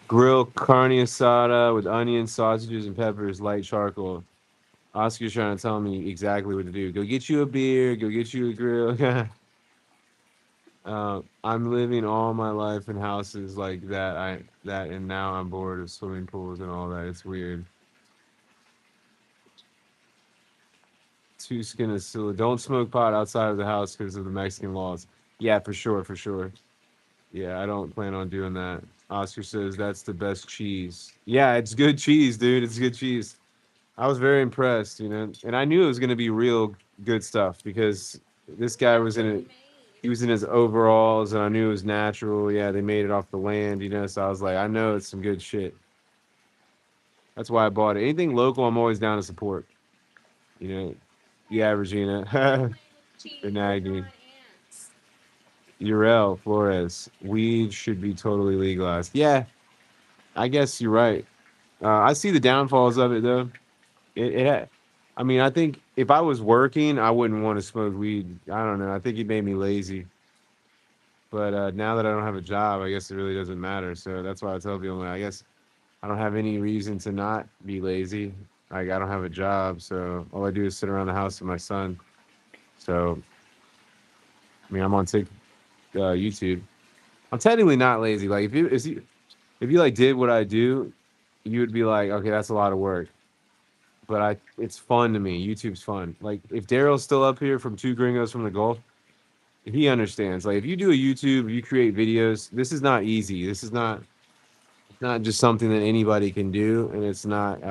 grill carne asada with onions, sausages, and peppers, light charcoal. Oscar's trying to tell me exactly what to do. Go get you a beer. Go get you a grill. I'm living all my life in houses like that. And now I'm bored of swimming pools and all that. It's weird. Two skin is still. Don't smoke pot outside of the house because of the Mexican laws. Yeah, for sure, for sure. Yeah, I don't plan on doing that. Oscar says that's the best cheese. Yeah, it's good cheese, dude. It's good cheese. I was very impressed, you know, and I knew it was going to be real good stuff because this guy was in it. He was in his overalls, and I knew it was natural. Yeah, they made it off the land, you know. So I was like, I know it's some good shit. That's why I bought it. Anything local, I'm always down to support. You know, yeah, Regina, Benagni, Urel, Flores. Weed should be totally legalized. Yeah, I guess you're right. I see the downfalls of it though. I mean, I think if I was working, I wouldn't want to smoke weed. I don't know. I think it made me lazy. But now that I don't have a job, I guess it really doesn't matter. So that's why I tell people, I guess I don't have any reason to not be lazy. Like I don't have a job, so all I do is sit around the house with my son. So I mean, I'm on YouTube. I'm technically not lazy. Like if you like did what I do, you would be like, okay, that's a lot of work. But it's fun to me. YouTube's fun. Like if Daryl's still up here from Two Gringos from the Gulf, he understands. Like if you do a YouTube, you create videos. This is not easy. This is not just something that anybody can do, and it's not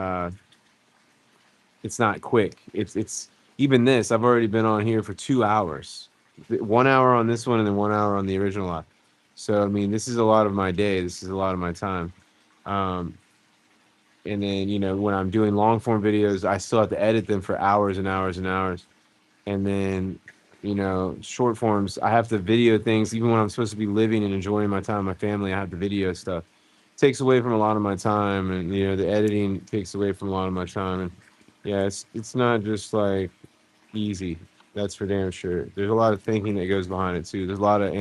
quick. It's even this. I've already been on here for 2 hours, 1 hour on this one, and then 1 hour on the original lot. So I mean, this is a lot of my day. This is a lot of my time. Um, and then when I'm doing long form videos, I still have to edit them for hours and hours and hours. And then short forms, I have to video things even when I'm supposed to be living and enjoying my time with my family. I have to video stuff. Takes away from a lot of my time, and the editing takes away from a lot of my time. And yeah, it's not just like easy. That's for damn sure. There's a lot of thinking that goes behind it too. There's a lot of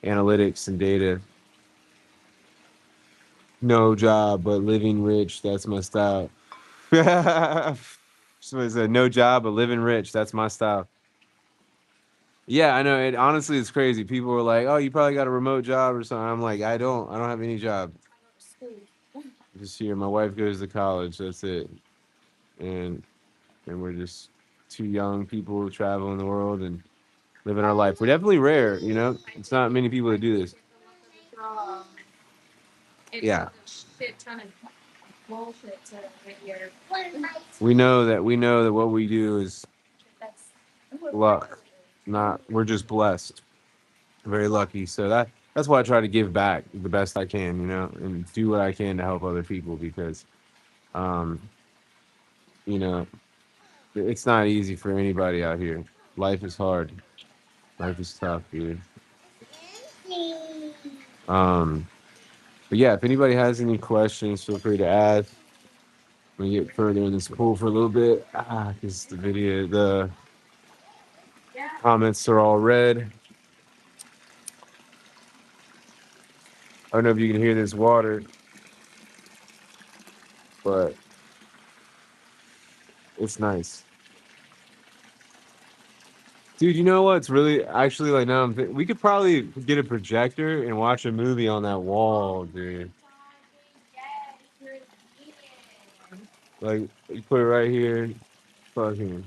analytics and data. No job, but living rich. That's my style. Somebody said no job, but living rich. That's my style. Yeah, I know. It honestly, it's crazy. People are like, "Oh, you probably got a remote job or something." I'm like, I don't. I don't have any job. Just here, my wife goes to college. That's it. And we're just two young people traveling the world and living our life. We're definitely rare, you know. It's not many people that do this. Yeah. Shit ton of bullshit to get here. We know that what we do is That's luck. Not we're just blessed. Very lucky. So that's why I try to give back the best I can, and do what I can to help other people because um, you know, it's not easy for anybody out here. Life is hard. Life is tough, dude. Um, but yeah, if anybody has any questions, feel free to ask. We get further in this pool for a little bit. Because the comments are all red. I don't know if you can hear this water, but it's nice. Dude, you know what's really actually like now we could probably get a projector and watch a movie on that wall, dude. Like you put it right here, fucking.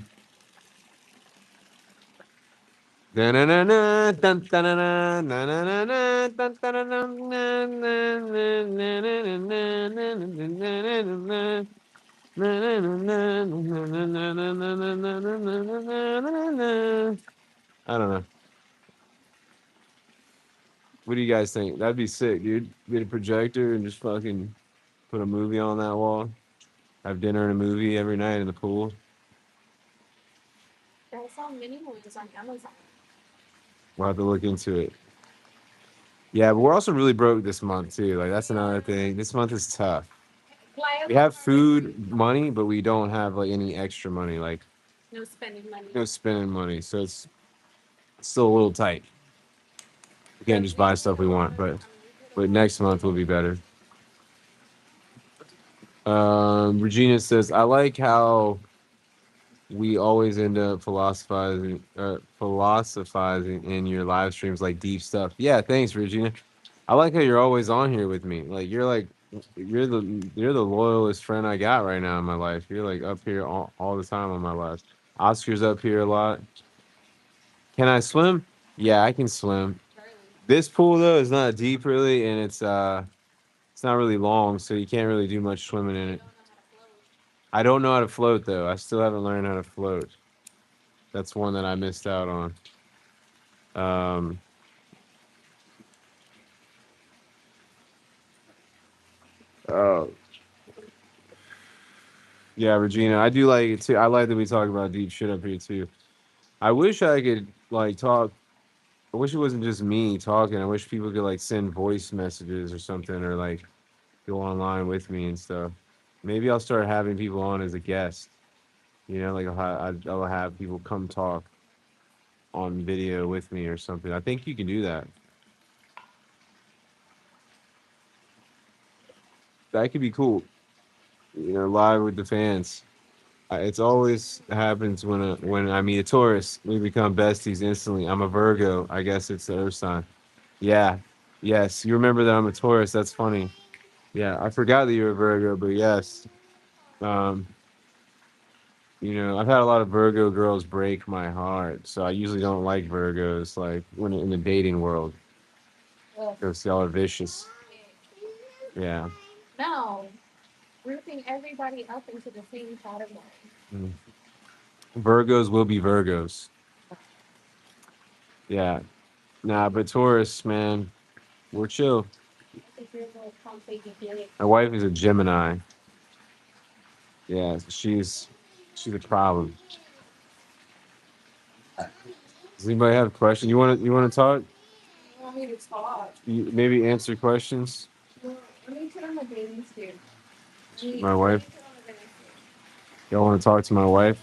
Da-na-na-na, dun-da-na-na, na-na-na-na, dun-da-na-na, na-na-na-na-na-na-na-na-na-na-na-na-na-na. I don't know. What do you guys think? That'd be sick, dude. Get a projector and just fucking put a movie on that wall. Have dinner and a movie every night in the pool. I saw mini movies on Amazon. We'll have to look into it. Yeah, but we're also really broke this month too. Like that's another thing. This month is tough. We have food money, but we don't have like any extra money, like No spending money. no spending money. So it's still a little tight. We can't just buy stuff we want, but next month will be better. Regina says, I like how we always end up philosophizing in your live streams like deep stuff. Yeah, thanks, Regina. I like how you're always on here with me. You're the loyalest friend I got right now in my life. You're like up here all the time on my live. Oscar's up here a lot. Can I swim? Yeah, I can swim. This pool though is not deep really, and it's not really long, so you can't really do much swimming in it. I don't know how to float though. I still haven't learned how to float. That's one that I missed out on. Um, oh, yeah, Regina, I do like it too. I like that we talk about deep shit up here too. I wish I could like talk. I wish it wasn't just me talking. I wish people could like send voice messages or something, or like go online with me and stuff. Maybe I'll start having people on as a guest. You know, like I'll have people come talk on video with me or something. I think you can do that. That could be cool. You know, live with the fans. It's always happens when I meet a Taurus. We become besties instantly. I'm a Virgo. I guess it's the Earth sign. Yeah. Yes. You remember that I'm a Taurus. That's funny. Yeah. I forgot that you're a Virgo, but yes. Um, you know, I've had a lot of Virgo girls break my heart. So I usually don't like Virgos, like when in the dating world. Ugh. Because y'all are vicious. Yeah. No, grouping everybody up into the same category. Mm. Virgos will be Virgos. Yeah. Nah, but Taurus, man, we're chill. I think you're a little complicated. My wife is a Gemini. Yeah, she's a problem. Does anybody have a question? You want to talk? You want me to talk? Maybe answer questions. Well, let me put on the bathing suit. My wife. Put on the bathing Y'all want to talk to my wife?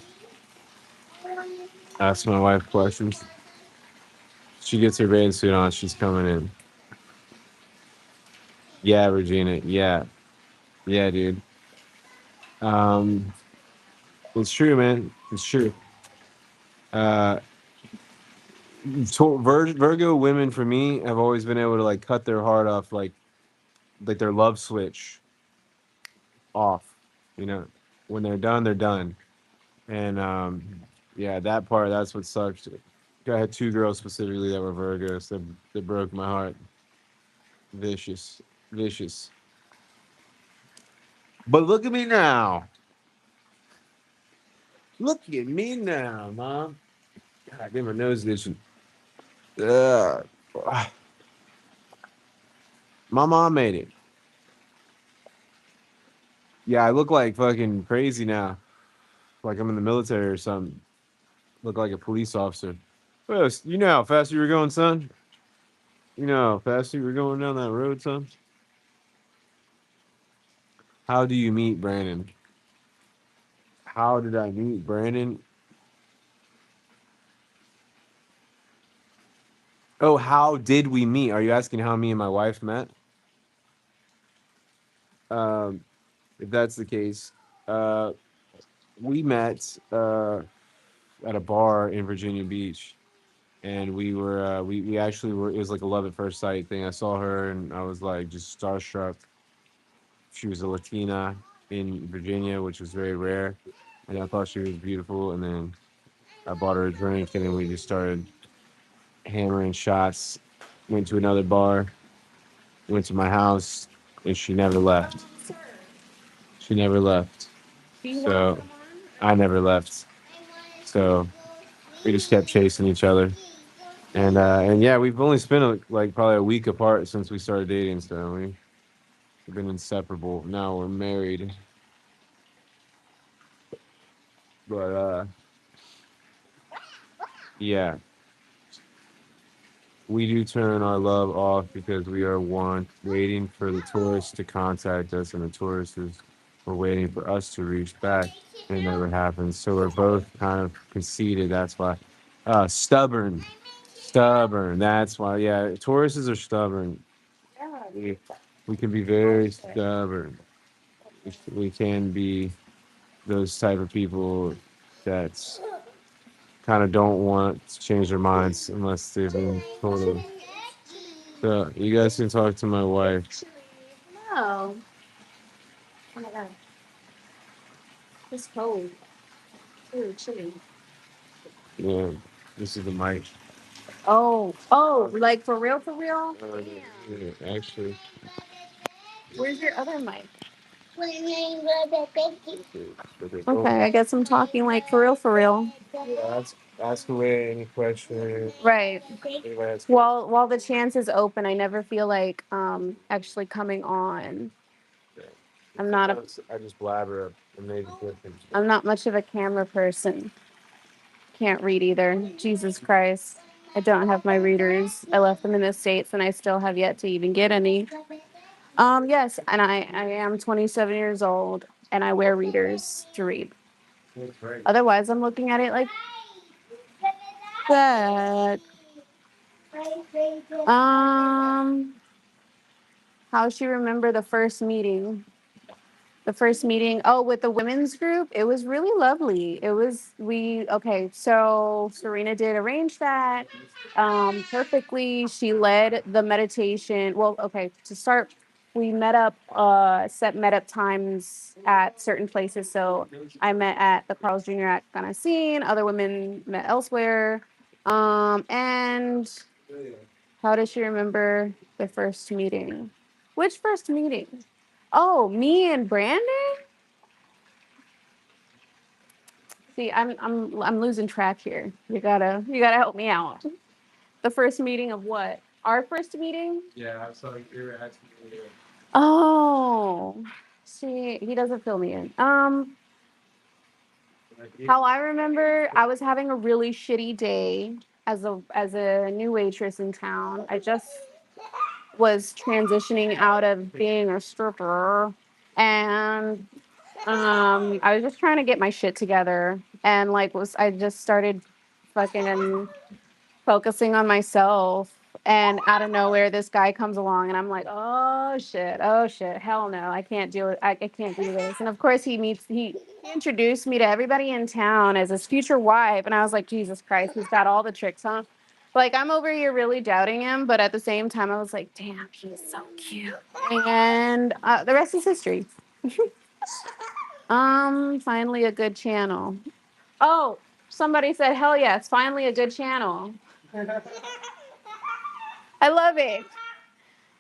suit. Ask my wife questions. She gets her bathing suit on. She's coming in. Yeah, Regina. Yeah, yeah, dude. Um, it's true, man. It's true. Uh, Virgo women for me have always been able to like cut their heart off, like their love switch off. You know, when they're done, they're done. And yeah, that part, that's what sucked. I had two girls specifically that were Virgos that broke my heart. Vicious, vicious. But look at me now. Look at me now, mom. God, I get my nose itching. Ugh. My mom made it. Yeah, I look like fucking crazy now. Like I'm in the military or something. Look like a police officer. Well, you know how fast you were going, son? You know how fast you were going down that road, son? How do you meet Brandon? How did I meet Brandon? Oh, how did we meet? Are you asking how me and my wife met? Um, if that's the case, uh, we met at a bar in Virginia Beach, and we actually were. It was like a love at first sight thing. I saw her, and I was like just starstruck. She was a Latina. in Virginia, which was very rare. And I thought she was beautiful. And then I bought her a drink, and then we just started hammering shots. Went to another bar, went to my house, and she never left. She never left. So I never left. So we just kept chasing each other. And yeah, we've only spent like probably a week apart since we started dating. So we've been inseparable. Now we're married. But yeah, we do turn our love off because we are waiting for the tourists to contact us, and the tourists were waiting for us to reach back, and it never happens. So we're both kind of conceited. That's why. Stubborn. Stubborn. That's why. Yeah, Tauruses are stubborn. Yeah. We, we can be very stubborn. We can be those type of people that kind of don't want to change their minds unless they've been told to. So you guys can talk to my wife. No. Oh my god. It's cold. Ooh, chilly. Yeah, this is the mic. Oh, like for real, for real? Yeah, actually, Where's your other mic? okay. Okay, I guess I'm talking like for real, for real. Ask away any question. Right. Anybody has While the chance is open, I never feel like actually coming on. questions? I'm not a Sometimes I just blabber amazing questions. I'm not much of a camera person. Can't read either. Jesus Christ. I don't have my readers. I left them in the States and I still have yet to even get any. Yes, and I am 27 years old and I wear readers to read. That's right. Otherwise, I'm looking at it like that. Um, how she remember the first meeting? The first meeting, oh, with the women's group, it was really lovely. It was okay, so Serena did arrange that perfectly. She led the meditation. Well, okay, to start, we met up, set met up times at certain places. So I met at the Carl's Jr. at Ganasine, other women met elsewhere. And how does she remember the first meeting? Which first meeting? Oh, me and Brandon? See, I'm losing track here. You gotta help me out. The first meeting of what? Our first meeting? Yeah, I saw you were asking me. Oh, see, he doesn't fill me in. How I remember, I was having a really shitty day as a new waitress in town. I just was transitioning out of being a stripper, and I was just trying to get my shit together, and like was I just started fucking focusing on myself, and out of nowhere this guy comes along and I'm like, oh shit, hell no, I can't do it. I can't do this. And of course he introduced me to everybody in town as his future wife, and I was like, Jesus Christ, he's got all the tricks, huh? Like, I'm over here really doubting him, but at the same time I was like, damn, he's so cute. And the rest is history. Finally a good channel. Oh, somebody said, hell yeah, it's finally a good channel. I love it.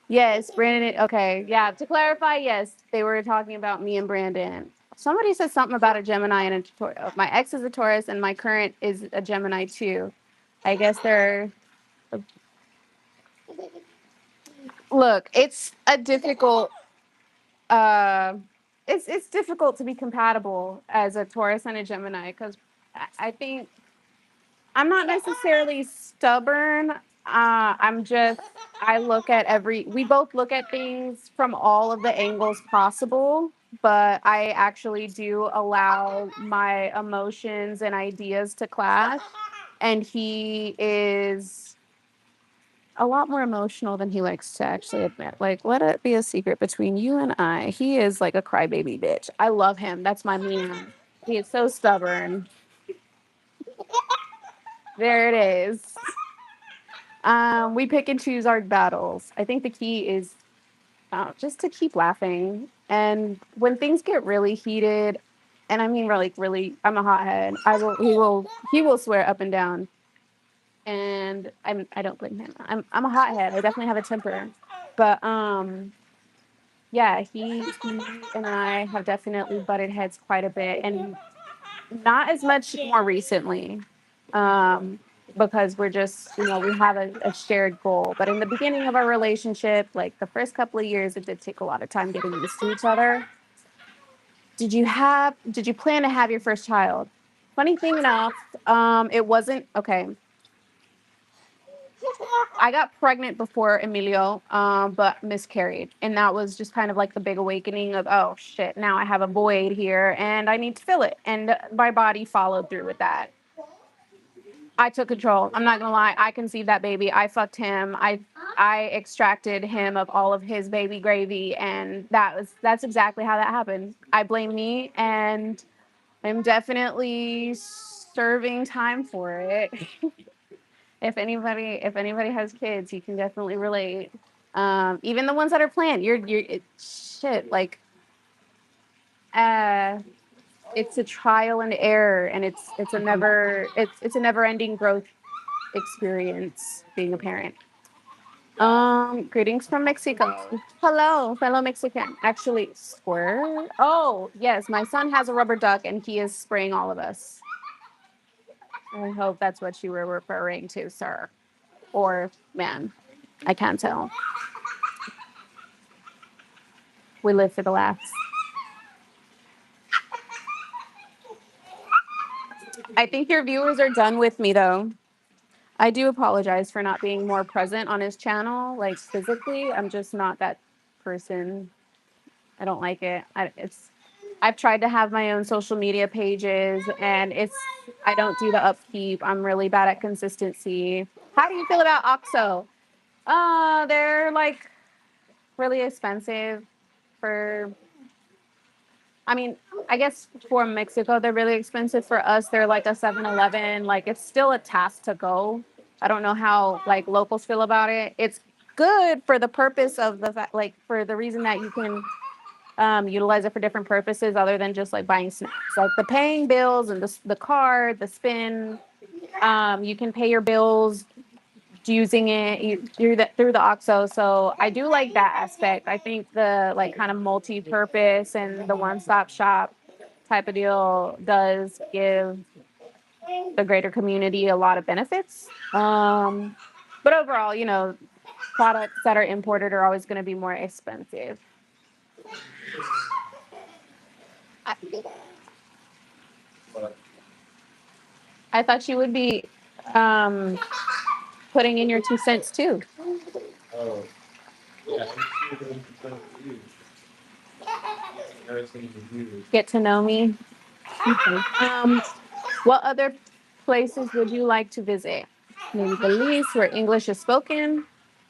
Yes, Brandon. Okay, yeah. To clarify, yes, they were talking about me and Brandon. Somebody said something about a Gemini and a Taurus. My ex is a Taurus, and my current is a Gemini too. I guess they're. Look, it's a difficult. Uh, it's difficult to be compatible as a Taurus and a Gemini because I think I'm not necessarily stubborn. I'm just, I look at we both look at things from all of the angles possible, but I actually do allow my emotions and ideas to clash. And he is a lot more emotional than he likes to actually admit. Like, let it be a secret between you and I. He is like a crybaby bitch. I love him. That's my man. He is so stubborn. There it is. We pick and choose our battles. I think the key is just to keep laughing. And when things get really heated, and I mean really, really, I'm a hothead. He will swear up and down. And I don't blame him. I'm a hothead. I definitely have a temper. But yeah, he and I have definitely butted heads quite a bit, and not as much more recently. Um because we're just, we have a shared goal. But in the beginning of our relationship, like the first couple of years, it did take a lot of time getting used to each other. Did you plan to have your first child? Funny thing enough, it wasn't okay. I got pregnant before Emilio, but miscarried. And that was just kind of like the big awakening of, oh shit, now I have a void here and I need to fill it. And my body followed through with that. I took control. I'm not gonna lie. I conceived that baby. I fucked him. I extracted him of all of his baby gravy, and that's exactly how that happened. I blame me, and I'm definitely serving time for it. If anybody has kids, you can definitely relate. Even the ones that are planned, shit. Like, uh, it's a trial and error, and it's a never ending growth experience being a parent. Greetings from Mexico. Hello, fellow Mexican. Actually, squirt. Oh, yes, my son has a rubber duck and he is spraying all of us. I hope that's what you were referring to, sir. Or man. I can't tell. We live for the laughs. I think your viewers are done with me though. I do apologize for not being more present on his channel, like physically. I'm just not that person. I don't like it. I've tried to have my own social media pages and I don't do the upkeep. I'm really bad at consistency. How do you feel about OXO? They're like really expensive for I mean, I guess for Mexico they're really expensive. For us, they're like a 7-Eleven. Like it's still a task to go. I don't know how like locals feel about it. It's good for the purpose of the fact, like for the reason that you can utilize it for different purposes other than just like buying snacks. Like the paying bills and the card, the spin. You can pay your bills using it through the OXO. So I do like that aspect. I think the like kind of multi-purpose and the one-stop shop type of deal does give the greater community a lot of benefits. But overall, products that are imported are always going to be more expensive. I, I thought you would be um, putting in your 2 cents too. Oh, yeah. Get to know me. Okay. What other places would you like to visit? Maybe Belize, where English is spoken.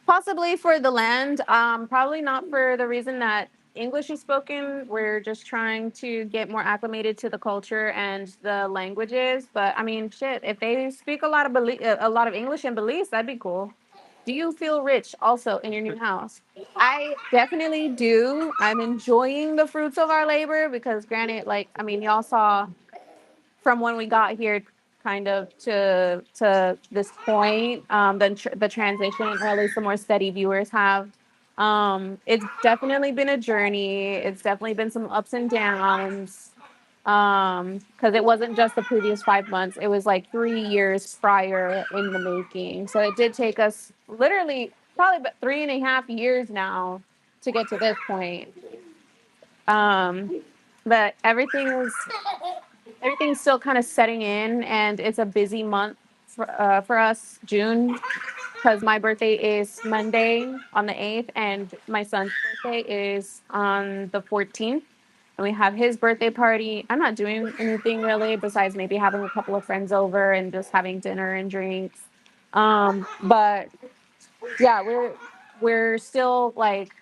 Possibly for the land. Probably not for the reason that English is spoken. We're just trying to get more acclimated to the culture and the languages. But I mean, shit, if they speak a lot of English in Belize, that'd be cool. Do you feel rich also in your new house? I definitely do. I'm enjoying the fruits of our labor because, granted, like I mean, y'all saw from when we got here kind of to this point, the transition, or at least the more steady viewers have. It's definitely been a journey. It's definitely been some ups and downs. Because it wasn't just the previous 5 months, it was like 3 years prior in the making. So it did take us literally probably about 3.5 years now to get to this point. Um, but everything's still kind of setting in, and it's a busy month for us, June, because my birthday is Monday on the 8th, and my son's birthday is on the 14th. And we have his birthday party. I'm not doing anything really besides maybe having a couple of friends over and just having dinner and drinks. But yeah, we're still like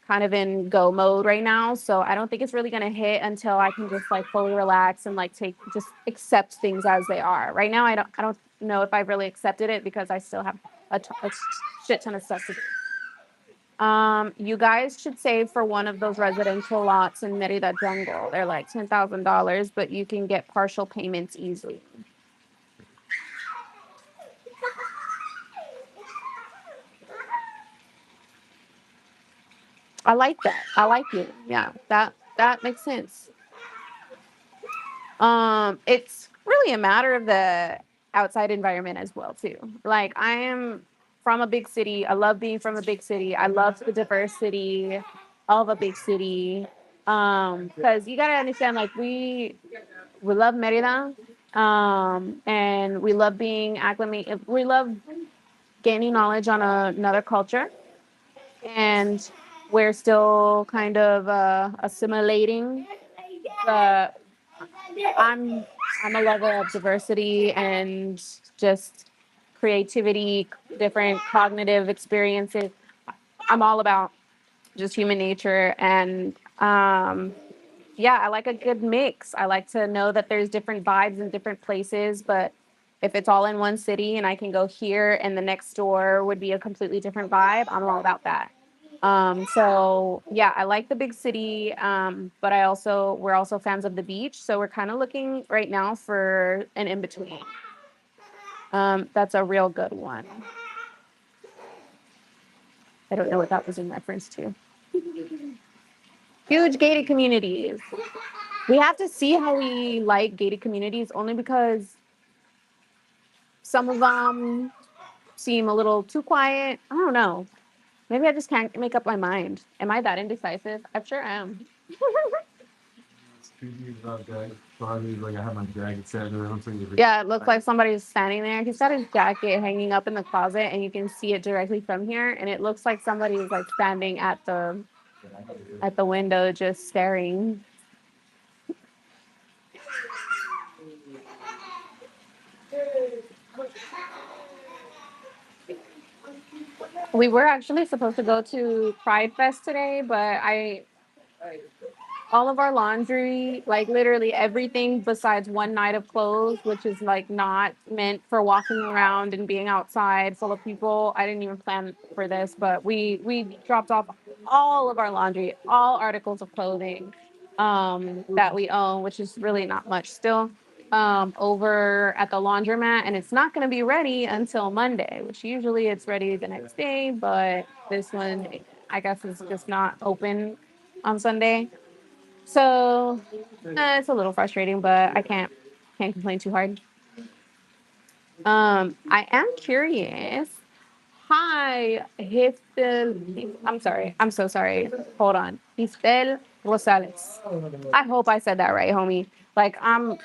kind of in go mode right now. So I don't think it's really gonna hit until I can just like fully relax and like just accept things as they are. Right now, I don't know if I've really accepted it because I still have a shit ton of stuff to do. You guys should save for one of those residential lots in Merida Jungle. They're like $10,000, but you can get partial payments easily. I like that. I like it. Yeah, that makes sense. It's really a matter of the outside environment as well too. Like I am from a big city. I love being from a big city. I love the diversity of a big city. Because you gotta understand, like we love Merida, and we love being acclimated. We love gaining knowledge on another culture, and we're still kind of assimilating. But I'm I'm a lover of diversity and just creativity, different cognitive experiences. I'm all about just human nature and yeah, I like a good mix. I like to know that there's different vibes in different places, but if it's all in one city and I can go here and the next door would be a completely different vibe, I'm all about that. So yeah, I like the big city, but we're also fans of the beach. So we're kind of looking right now for an in between. That's a real good one. I don't know what that was in reference to. Huge gated communities. We have to see how we like gated communities only because some of them seem a little too quiet. I don't know. Maybe I just can't make up my mind. Am I that indecisive? I sure am. Yeah, it looks like somebody's standing there. He's got his jacket hanging up in the closet, and you can see it directly from here. And it looks like somebody is like standing at the window, just staring. We were actually supposed to go to Pride Fest today, but I all of our laundry, like literally everything besides one night of clothes, which is like not meant for walking around and being outside full of people. I didn't even plan for this, but we dropped off all of our laundry, all articles of clothing that we own, which is really not much still, over at the laundromat, and it's not going to be ready until Monday, which usually it's ready the next day, but this one I guess is just not open on Sunday. So it's a little frustrating, but I can't complain too hard. I am curious. Hi, Hiftel. I'm sorry. I'm so sorry. Hold on. Hiftel Rosales. I hope I said that right, homie. Like I'm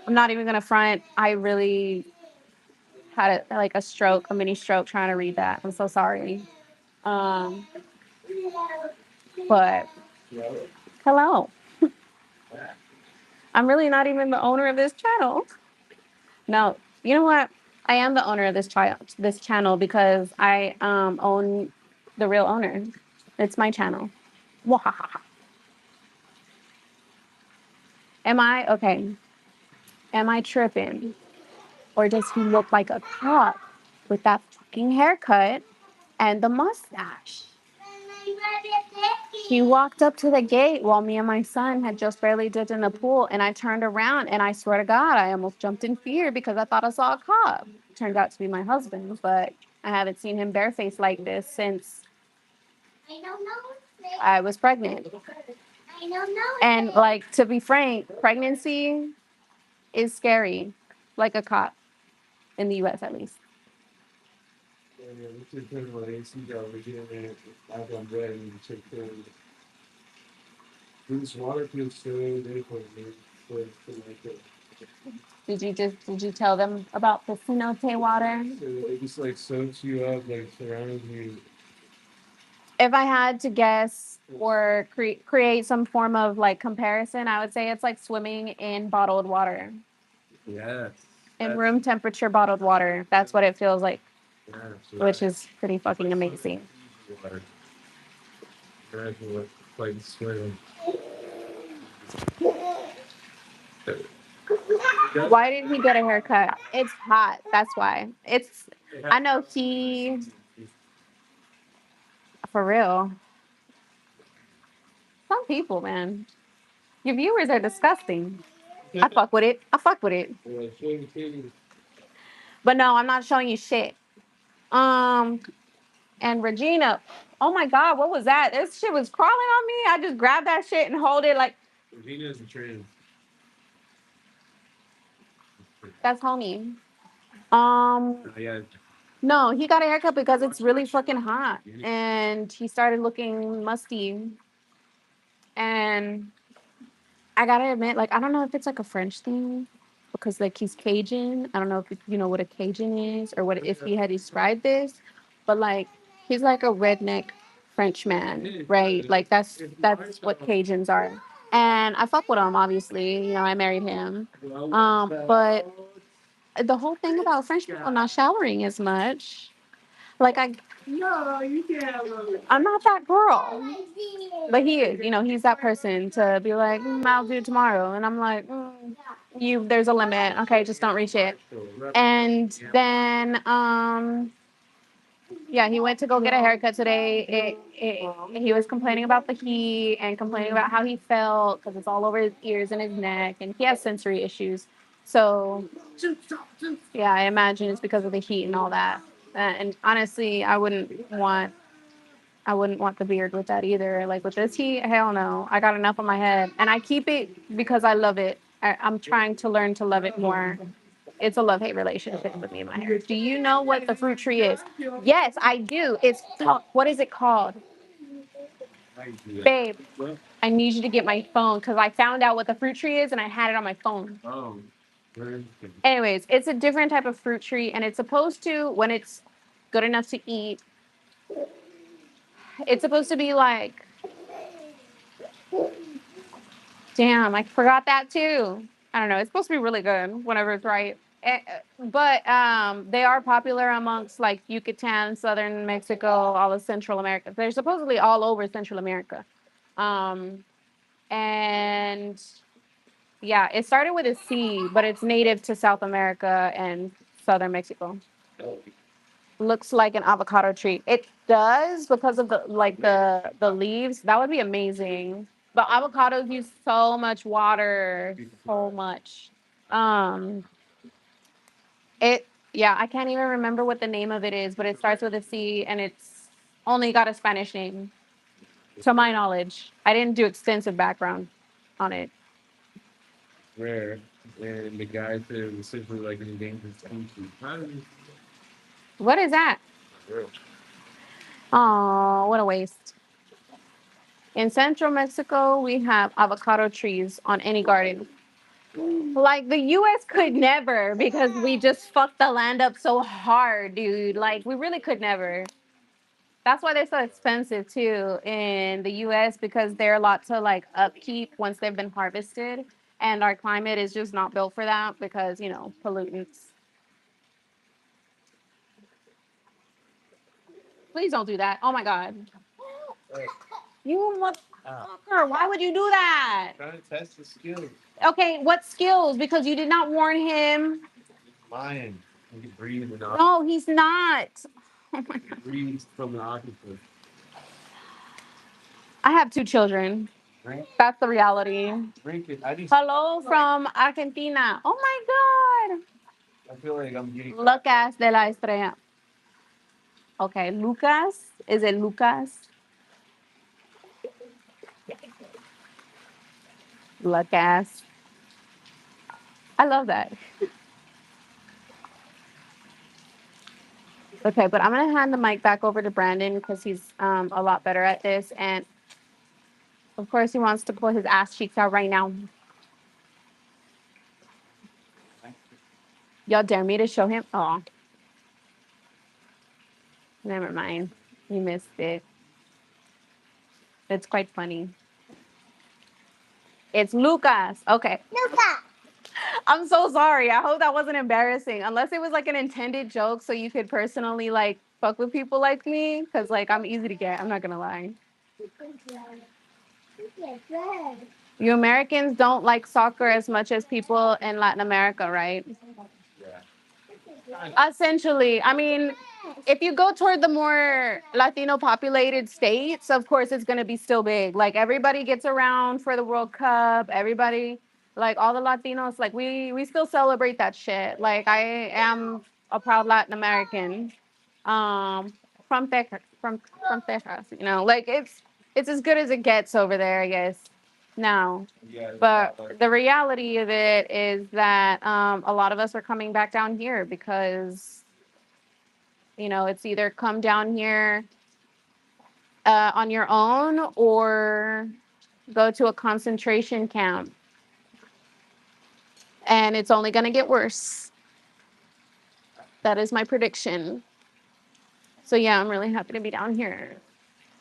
not even gonna front. I really had like a stroke, a mini stroke trying to read that. I'm so sorry. Um, but hello. I'm really not even the owner of this channel. No, you know what? I am the owner of this channel because I own the real owner. It's my channel. Wahaha. Am I okay? Am I tripping? Or does he look like a cop with that fucking haircut and the mustache? He walked up to the gate while me and my son had just barely dipped in the pool, and I turned around and I swear to God, I almost jumped in fear because I thought I saw a cop. Turned out to be my husband, but I haven't seen him barefaced like this since I was pregnant. And like to be frank, pregnancy is scary, like a cop in the US at least. Did you tell them about the cenote water? If I had to guess or create some form of like comparison, I would say it's like swimming in bottled water. Yes. In room temperature bottled water. That's what it feels like, which is pretty fucking amazing. Why did he get a haircut? It's hot. That's why. I know he For real. Some people, man. Your viewers are disgusting. I fuck with it. I fuck with it. But no, I'm not showing you shit. Um, and Regina, oh my God, what was that? This shit was crawling on me. I just grabbed that shit and hold it like Regina is a trans. that's homie. Yeah. No, he got a haircut because it's really fucking hot, and he started looking musty. And I gotta admit, like, I don't know if it's like a French thing because like he's Cajun. I don't know if you know what a Cajun is or what if he had described this, but like he's like a redneck French man, right? Like that's what Cajuns are. And I fuck with him, obviously. You know, I married him. But the whole thing about French people not showering as much, like I'm not that girl. But he is, you know, he's that person to be like, I'll do it tomorrow. And I'm like, there's a limit. Okay, just don't reach it. And then, yeah, he went to go get a haircut today. He was complaining about the heat and complaining about how he felt because it's all over his ears and his neck, and he has sensory issues. So, yeah, I imagine it's because of the heat and all that. And honestly, I wouldn't want the beard with that either. Like with this heat, hell no. I got enough on my head. And I keep it because I love it. I'm trying to learn to love it more. It's a love-hate relationship with me and my hair. Do you know what the fruit tree is? Yes, I do. What is it called? Babe, I need you to get my phone because I found out what the fruit tree is and I had it on my phone. Oh. Anyways, it's a different type of fruit tree, and it's supposed to, when it's good enough to eat, it's supposed to be like, damn, I forgot that too. I don't know. It's supposed to be really good whenever it's right. But they are popular amongst like Yucatan, southern Mexico, all of Central America. They're supposedly all over Central America. Um, and yeah, it started with a C, but it's native to South America and southern Mexico. Looks like an avocado tree. It does because of the leaves. That would be amazing. But avocados use so much water, so much. Um, it yeah, I can't even remember what the name of it is, but it starts with a C and it's only got a Spanish name, to my knowledge. I didn't do extensive background on it. Rare. And the guy said it was simply like an endangered species. What is that? Oh, what a waste. In central Mexico, we have avocado trees on any garden. Like the US could never because we just fucked the land up so hard, dude. Like we really could never. That's why they're so expensive too in the US because they're a lot to like upkeep once they've been harvested. And our climate is just not built for that because, you know, pollutants. Please don't do that. Oh my God. You motherfucker. Why would you do that? Trying to test the skills. Okay, what skills? Because you did not warn him. Lion. He can breathe and not. No, he's not. Oh my He breathes from the octopus. I have 2 children. Drink. That's the reality. Drink it. Hello from Argentina. Oh my God. I feel like I'm getting. Lucas de la Estrella. Okay, Lucas. Is it Lucas? Lucas. I love that. Okay, but I'm gonna hand the mic back over to Brandon because he's a lot better at this, and of course he wants to pull his ass cheeks out right now. Y'all dare me to show him? Oh, never mind. You missed it. It's quite funny. It's Lucas. Okay. I'm so sorry. I hope that wasn't embarrassing. Unless it was like an intended joke so you could personally like fuck with people like me. Cause like I'm easy to get. I'm not gonna lie. You Americans don't like soccer as much as people in Latin America, right? Yeah. Essentially. I mean, if you go toward the more Latino populated states, of course it's gonna be still big. Like everybody gets around for the World Cup. Everybody, like all the Latinos, like we still celebrate that shit. Like I am a proud Latin American, um, from Texas, from Texas. You know, like it's as good as it gets over there, I guess. Now, but the reality of it is that a lot of us are coming back down here because it's either come down here on your own or go to a concentration camp. And it's only going to get worse. That is my prediction. So, yeah, I'm really happy to be down here.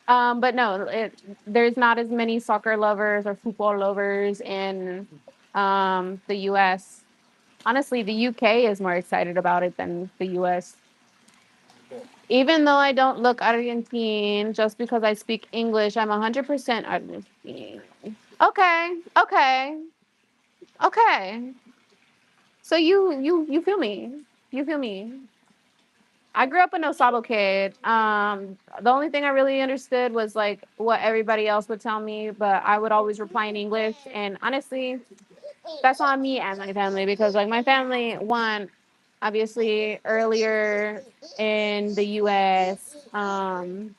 But no, there's not as many soccer lovers or football lovers in the US. Honestly, the UK is more excited about it than the US. Even though I don't look Argentine, just because I speak English, I'm 100% Argentine. Okay, okay, okay. So you feel me? You feel me? I grew up a no sabo kid. The only thing I really understood was like what everybody else would tell me, but I would always reply in English. And honestly, that's on me and my family because like my family, one, obviously earlier in the US, probably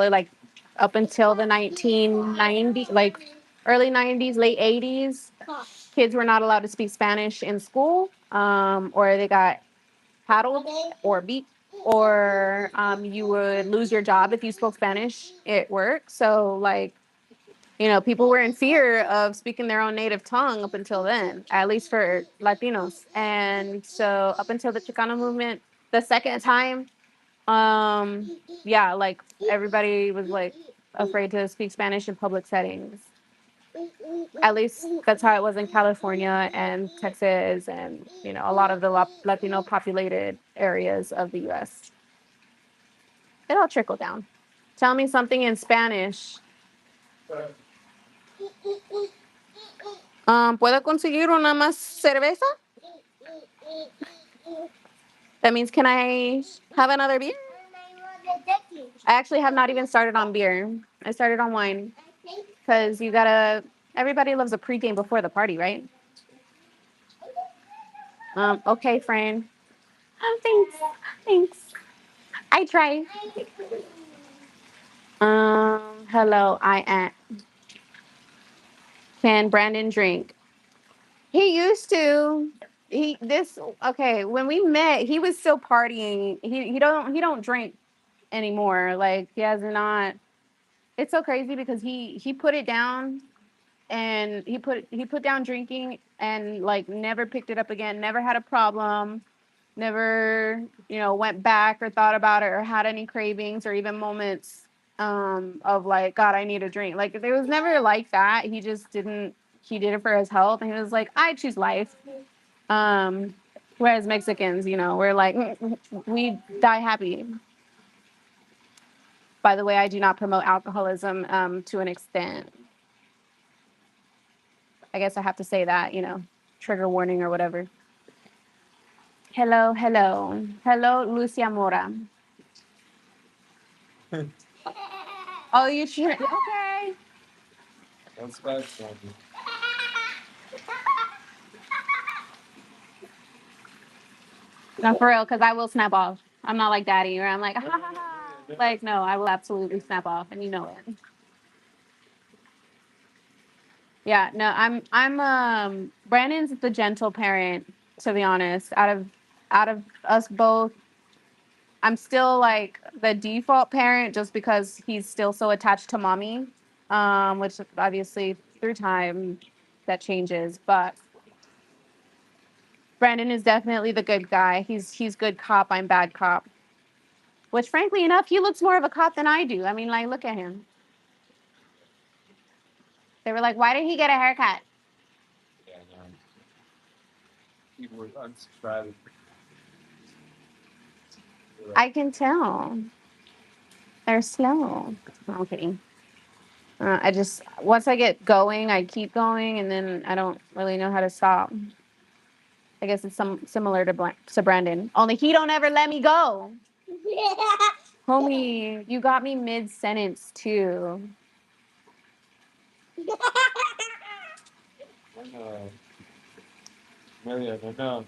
like up until the 1990s, like early 90s, late 80s, kids were not allowed to speak Spanish in school, or they got paddled or beat, or you would lose your job if you spoke Spanish at work. So, like, people were in fear of speaking their own native tongue up until then, at least for Latinos. And so, up until the Chicano movement, the second time, yeah, like everybody was like afraid to speak Spanish in public settings. At least that's how it was in California and Texas and, a lot of the Latino populated areas of the US. It'll trickle down. Tell me something in Spanish. ¿Puedo conseguir una más cerveza? That means, can I have another beer? I actually have not even started on beer. I started on wine because everybody loves a pregame before the party, right? Okay, friend. Oh, thanks. Thanks. I try. Hello, I am. Can Brandon drink? He used to. Okay, when we met, he was still partying. He don't drink anymore. Like he has not. It's so crazy because he put it down and he put down drinking and like never picked it up again. Never had a problem. Never went back or thought about it or had any cravings or even moments of like, God, I need a drink. Like it was never like that. He just didn't. He did it for his health, and he was like, I choose life. Um, Whereas Mexicans, we're like, we die happy. By the way, I do not promote alcoholism to an extent. I guess I have to say that, trigger warning or whatever. Hello, hello. Hello, Lucia Mora. Oh, you should. Okay. That's bad. No, for real, because I will snap off. I'm not like daddy, where I'm like, ha ha ha. Like, no, I will absolutely snap off, and you know it. Yeah, no, Brandon's the gentle parent, to be honest. Out of us both, I'm still like the default parent just because he's still so attached to mommy. Which obviously through time that changes, but Brandon is definitely the good guy. He's good cop, I'm bad cop. Which frankly enough, he looks more of a cop than I do. I mean, like, look at him. They were like, why did he get a haircut? Yeah, no. People were unsubscribing. I can tell. They're slow. No, I'm kidding. I just, once I get going, I keep going, and then I don't really know how to stop. I guess it's similar to Brandon. Only he don't ever let me go. Homie, you got me mid sentence too.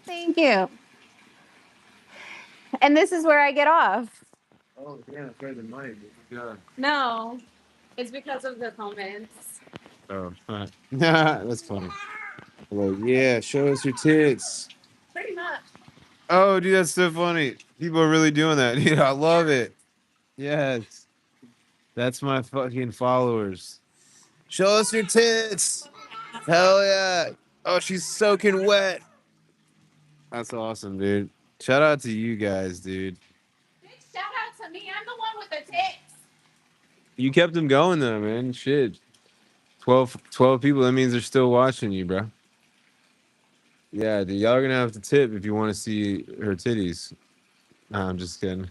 Thank you. And this is where I get off. Oh, yeah, that's right, the mic. Yeah. No, it's because of the comments. Oh, that's funny. Like, yeah, show us your tits. Pretty much. Oh, dude, that's so funny. People are really doing that. Dude, I love it. Yes. That's my fucking followers. Show us your tits. Hell yeah. Oh, she's soaking wet. That's awesome, dude. Shout out to you guys, dude. Big shout out to me. I'm the one with the tits. You kept them going though, man. Shit. 12 people. That means they're still watching you, bro. Yeah, dude. Y'all are gonna have to tip if you want to see her titties. Nah, I'm just kidding.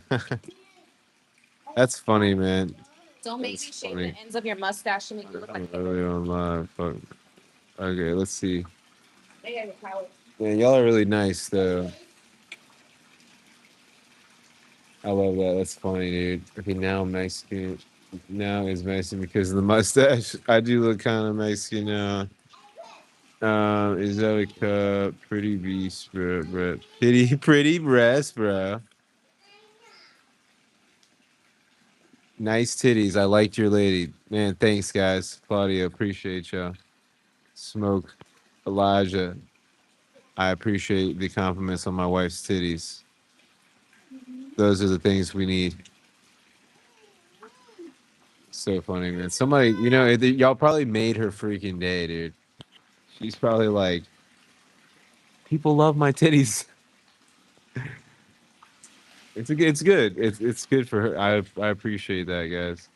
That's funny, man. Don't make That's me shave funny. the ends of your mustache to make you look I'm like really on live. Fuck. Okay, let's see. they have your power. Man, y'all are really nice though. I love that. That's funny, dude. Okay, now I'm Mexican. Now is Mexican because of the mustache. I do look kind of Mexican now. Is that a cup? Pretty beast, bro. Pretty breast, bro. Nice titties. I liked your lady. Man, thanks, guys. Claudia, appreciate y'all. Smoke, Elijah. I appreciate the compliments on my wife's titties. Those are the things we need. So funny, man. Somebody, y'all probably made her freaking day, dude. She's probably like, people love my titties. It's good. It's good for her. I appreciate that, guys.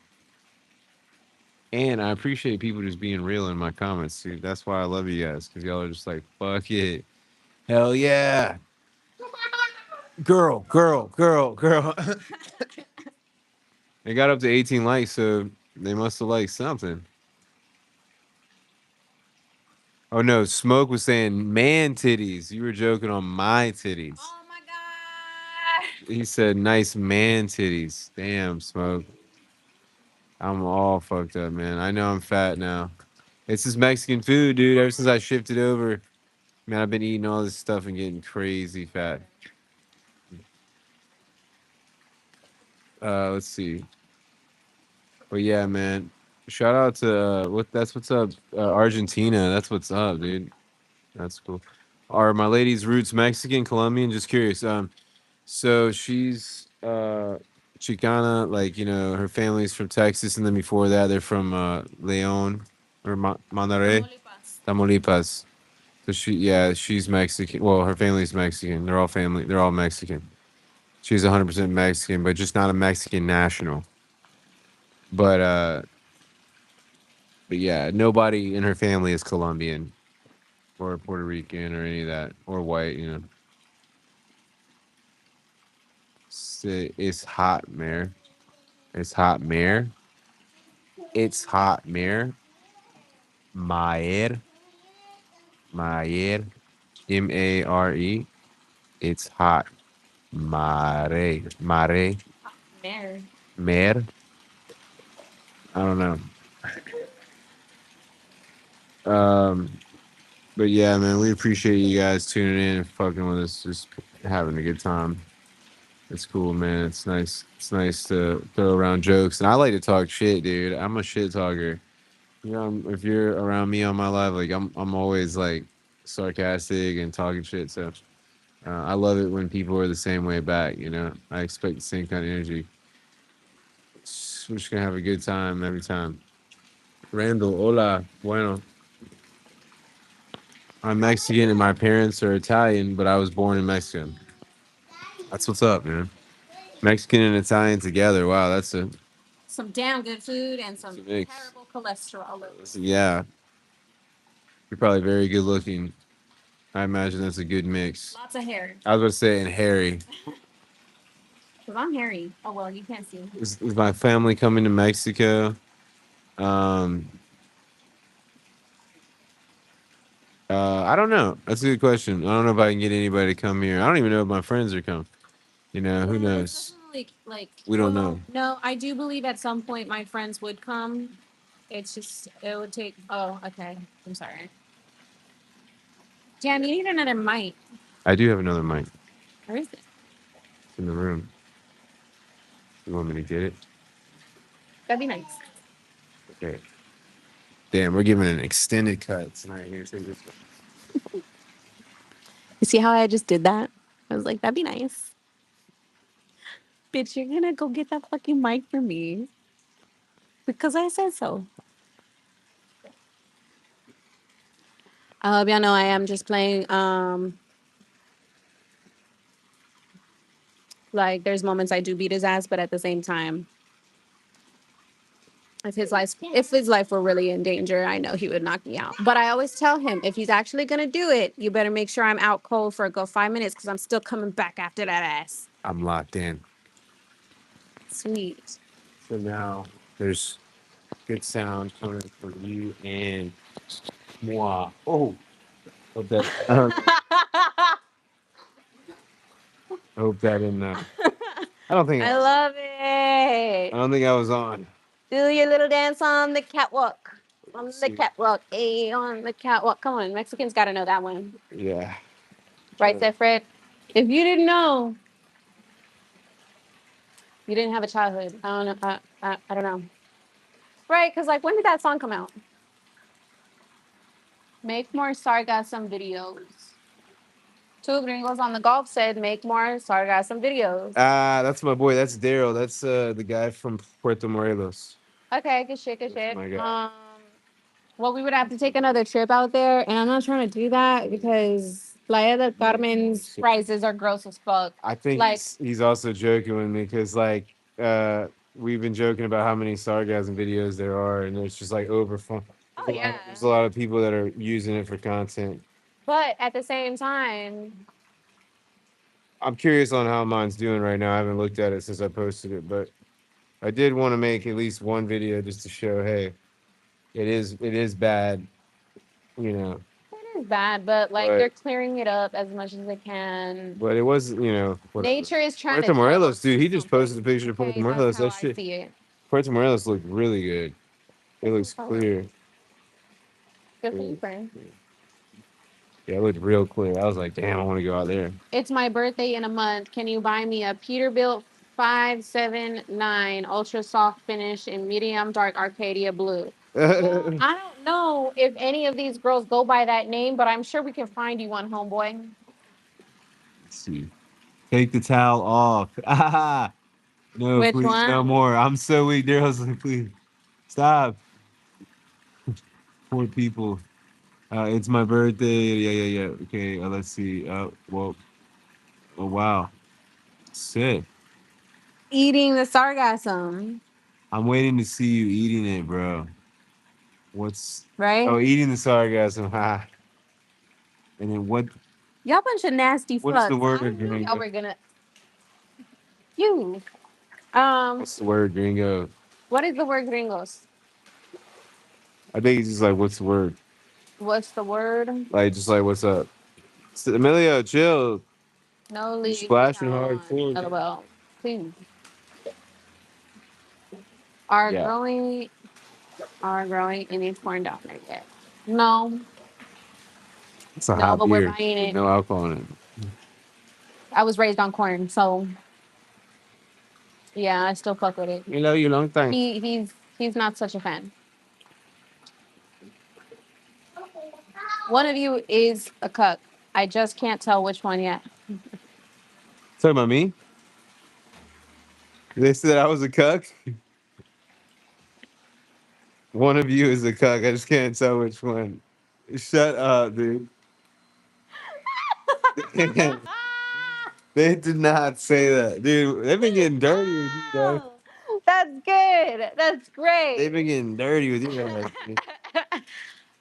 And I appreciate people just being real in my comments, dude. That's why I love you guys, because y'all are just like, fuck it. Hell yeah. Girl. They got up to 18 likes, so they must have liked something. Oh no, Smoke was saying man titties. You were joking on my titties. Oh my god. He said nice man titties. Damn, Smoke. I'm all fucked up, man. I know I'm fat now. It's this Mexican food, dude. Ever since I shifted over, man, I've been eating all this stuff and getting crazy fat. Let's see. But yeah, man. Shout out to that's what's up, Argentina. That's what's up, dude. That's cool. Are my lady's roots Mexican, Colombian? Just curious. So she's Chicana, like her family's from Texas, and then before that they're from Leon or Monterrey, Tamaulipas. So she's Mexican. Well, her family's Mexican. They're all Mexican. She's 100% Mexican, but just not a Mexican national. But but yeah, nobody in her family is Colombian or Puerto Rican or any of that or white. It's hot, Mare. It's hot, Mare. It's hot, Mare. Mare. Mare. Mare. It's hot. Mare. Mare. Mare. Mare. I don't know. Um, but yeah, man, we appreciate you guys tuning in and fucking with us, just having a good time. It's cool, man. It's nice. It's nice to throw around jokes, and I like to talk shit, dude. I'm a shit talker. If you're around me on my live, like I'm always like sarcastic and talking shit. So I love it when people are the same way back. I expect the same kind of energy. We're just gonna have a good time every time. Randall, hola, bueno. I'm Mexican and my parents are Italian, but I was born in Mexico. That's what's up, man. Mexican and Italian together. Wow, that's Some damn good food and some a mix. terrible cholesterol loads. Yeah. You're probably very good looking. I imagine that's a good mix. Lots of hair. I was going to say, and hairy. Because I'm hairy. Oh, well, you can't see. Is my family coming to Mexico? Um, I don't know. That's a good question. I don't know if I can get anybody to come here. I don't even know if my friends are coming. You know, who Well, it's knows? definitely like We don't know. No, I do believe at some point my friends would come. It's just it would take. Oh, okay. I'm sorry. Damn, you need another mic. I do have another mic Where is it? in the room. You want me to get it? That'd be nice. Okay. Damn, we're giving an extended cut tonight. Here, take this one. You see how I just did that? I was like, that'd be nice. Bitch, you're gonna go get that fucking mic for me because I said so. I hope y'all know I am just playing. Like there's moments I do beat his ass, but at the same time, if his life were really in danger, I know he would knock me out. But I always tell him if he's actually gonna do it, you better make sure I'm out cold for a good 5 minutes because I'm still coming back after that ass. I'm locked in. Sweet. So now there's good sound coming from you and moi. Oh, hope that. I hope that in. I don't think. I love it. I don't think I was on. Do your little dance on the catwalk. On the See. catwalk. Hey, on the catwalk. Come on, Mexicans got to know that one. Yeah. Right there, Fred? If you didn't know, you didn't have a childhood. I don't know. I don't know. Right? Because, like, when did that song come out? Make more sargassum videos. Two gringos on the golf said, make more sargassum videos. That's my boy. That's Daryl. That's the guy from Puerto Morelos. Okay, good shit, good That's shit. my guy. Well, we would have to take another trip out there, and I'm not trying to do that because Playa del Carmen's prices are gross as fuck. I think Like- he's also joking with me because like we've been joking about how many sargasm videos there are, and it's just like over fun. Oh, yeah. There's a lot of people that are using it for content. But at the same time, I'm curious on how mine's doing right now. I haven't looked at it since I posted it, but I did want to make at least one video just to show, hey, it is bad, you know. it is bad, but like But- they're clearing it up as much as they can. But it was, you know, whatever. Nature is trying Puerto to. Morelos, dude. He just posted a picture of Puerto Okay, Morelos. that's That how I shit. see it. Puerto Morelos looked really good. It looks clear. Good for you, friend. Yeah, it looked real clear. I was like, damn, I want to go out there. It's my birthday in a month. Can you buy me a Peterbilt 579 ultra soft finish in medium dark Arcadia blue? Well, I don't know if any of these girls go by that name, but I'm sure we can find you one, homeboy. Let's see. Take the towel off. No, Which please, no one? more. I'm so weak. Daryl's like, please stop. Poor people. It's my birthday. Yeah. Okay, let's see. Well, oh wow, sick. Eating the sargassum, I'm waiting to see you eating it, bro. What's right? oh eating the sargassum? Ha. And then what? Y'all bunch of nasty fucks. What's the word, I knew Gringo? y'all were gonna. You. What's the word, Gringo? What is the word gringos? I think it's just like, what's the word? What's the word? Like, just like, what's up? Emilio, chill. No leave. Splashing hard forward. LOL. Please. Are Yeah. growing any corn down there yet? No. It's a No, hot but we're beer. buying with it. no alcohol in it. I was raised on corn, so yeah, I still fuck with it. You love you long time. He's not such a fan. One of you is a cuck. I just can't tell which one yet. Talking about me? They said I was a cuck. One of you is a cuck. I just can't tell which one. Shut up, dude. They did not say that, dude. They've been getting dirty with you, though. That's good. That's great. They've been getting dirty with you, guys.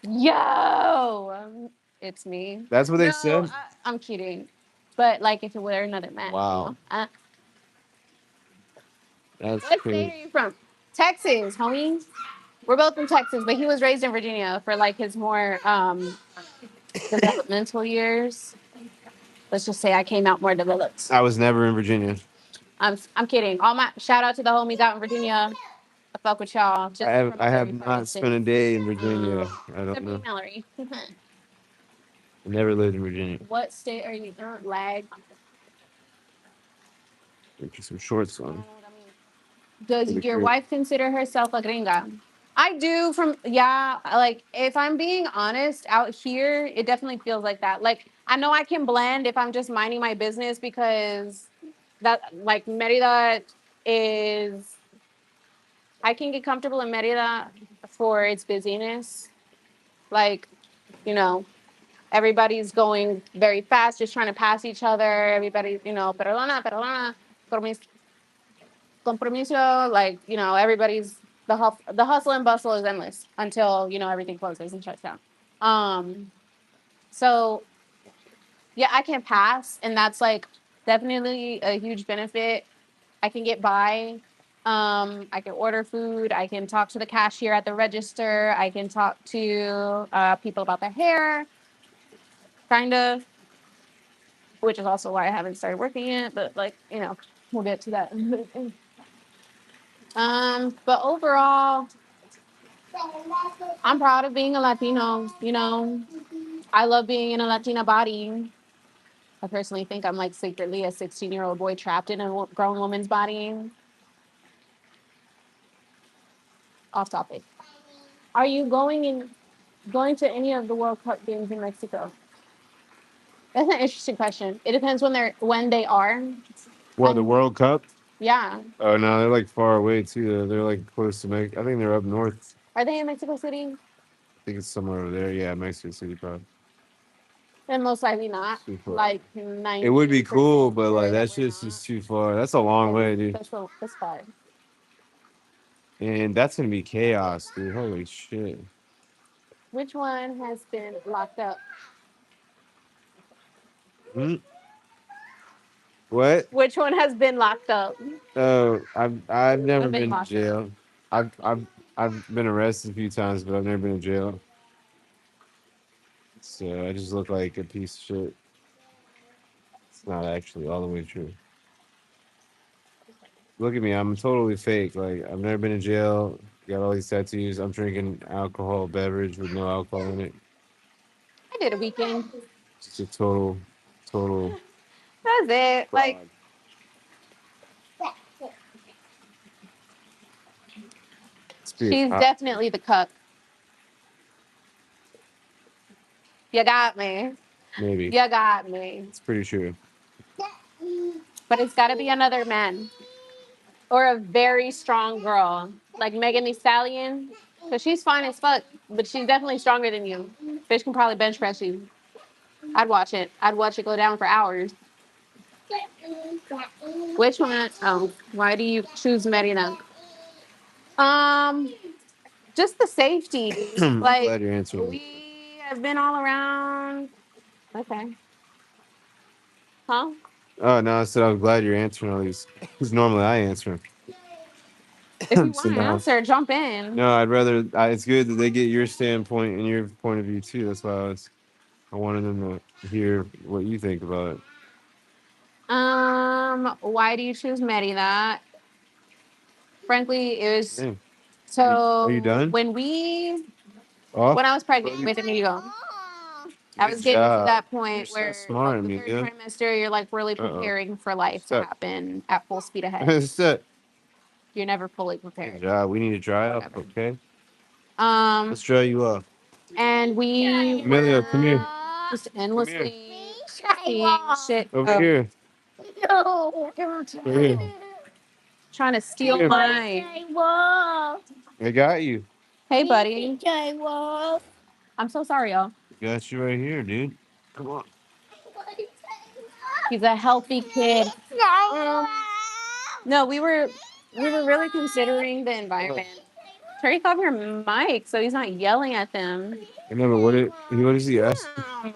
Yo, it's me. That's what they No, said. I'm kidding. But like, if it were another man. Wow. You know? That's What state crazy. are you from? Texas, homie. We're both from Texas, but he was raised in Virginia for like his more developmental years. Let's just say I came out more developed. I was never in Virginia. I'm kidding. All my shout out to the homies out in Virginia. I fuck with y'all. Just from I a have very far not spent a distance. day in Virginia. I don't Except for you, know. Mallory. I never lived in Virginia. What state are you in? Lag. Get some shorts I don't on. know what I mean. Does your wife consider herself a gringa? I do like if I'm being honest, out here, it definitely feels like that. Like I know I can blend if I'm just minding my business because that like Merida is I can get comfortable in Merida for its busyness. Like, you know, everybody's going very fast, just trying to pass each other. Everybody's, perdona, compromiso, like, everybody's the hustle and bustle is endless until, everything closes and shuts down. So yeah, I can pass, and that's like definitely a huge benefit. I can get by. I can order food. I can talk to the cashier at the register. I can talk to people about their hair, kind of, which is also why I haven't started working yet. But like, we'll get to that. But overall, I'm proud of being a Latino. I love being in a Latina body. I personally think I'm like secretly a 16-year-old boy trapped in a grown woman's body. Off topic. Are you going to any of the World Cup games in Mexico? That's an interesting question. It depends when they are. What, the World Cup? Yeah. Oh no, they're like far away too. They're like close to Mexico. I think they're up north. Are they in Mexico City? I think it's somewhere over there. Yeah, Mexico City probably. And most likely not. Like 90. It would be cool, but like that's just too far. That's a long way, dude. That's far. And that's gonna be chaos, dude. Holy shit. Which one has been locked up? Hmm? What? Which one has been locked up? Oh, I've never I've been been to locked jail. I've been arrested a few times, but I've never been in jail. So I just look like a piece of shit. It's not actually all the way true. Look at me, I'm totally fake. Like I've never been in jail. Got all these tattoos. I'm drinking alcohol beverage with no alcohol in it. I did a weekend. Just a total. That's it. Like she's definitely the cuck. You got me. Maybe. You got me. It's pretty true. But it's got to be another man or a very strong girl, like Megan Thee Stallion, because she's fine as fuck, but she's definitely stronger than you. Bitch can probably bench press you. I'd watch it. I'd watch it go down for hours. Which one? Oh, why do you choose Merida? Just the safety. Like Glad you're answering. we have been all around. Okay. Huh? Oh no, I said I'm glad you're answering all these. Because normally I answer. If you want So to now- answer, jump in. No, I'd rather. It's good that they get your standpoint and your point of view too. That's why I wanted them to hear what you think about it. Why do you choose Merida? Frankly, it was Hey, so. are you done? When I was pregnant, wait, there you go. I was getting to that point You're where so smart, like, the Amelia. third trimester, you're like really preparing for life to Stop. happen at full speed ahead. Set. You're never fully Good prepared. job. We need to dry up, Whatever. okay? Um, Let's dry you up. and we Amelia, come here. just endlessly seeing shit. Over here. No. Over here. Trying to steal Here. mine. I got you. Hey, buddy. I'm so sorry, y'all. Got you right here, dude. Come on. He's a healthy kid. No, we were really considering the environment. Turn off your mic so he's not yelling at them. I know, but what is he asking?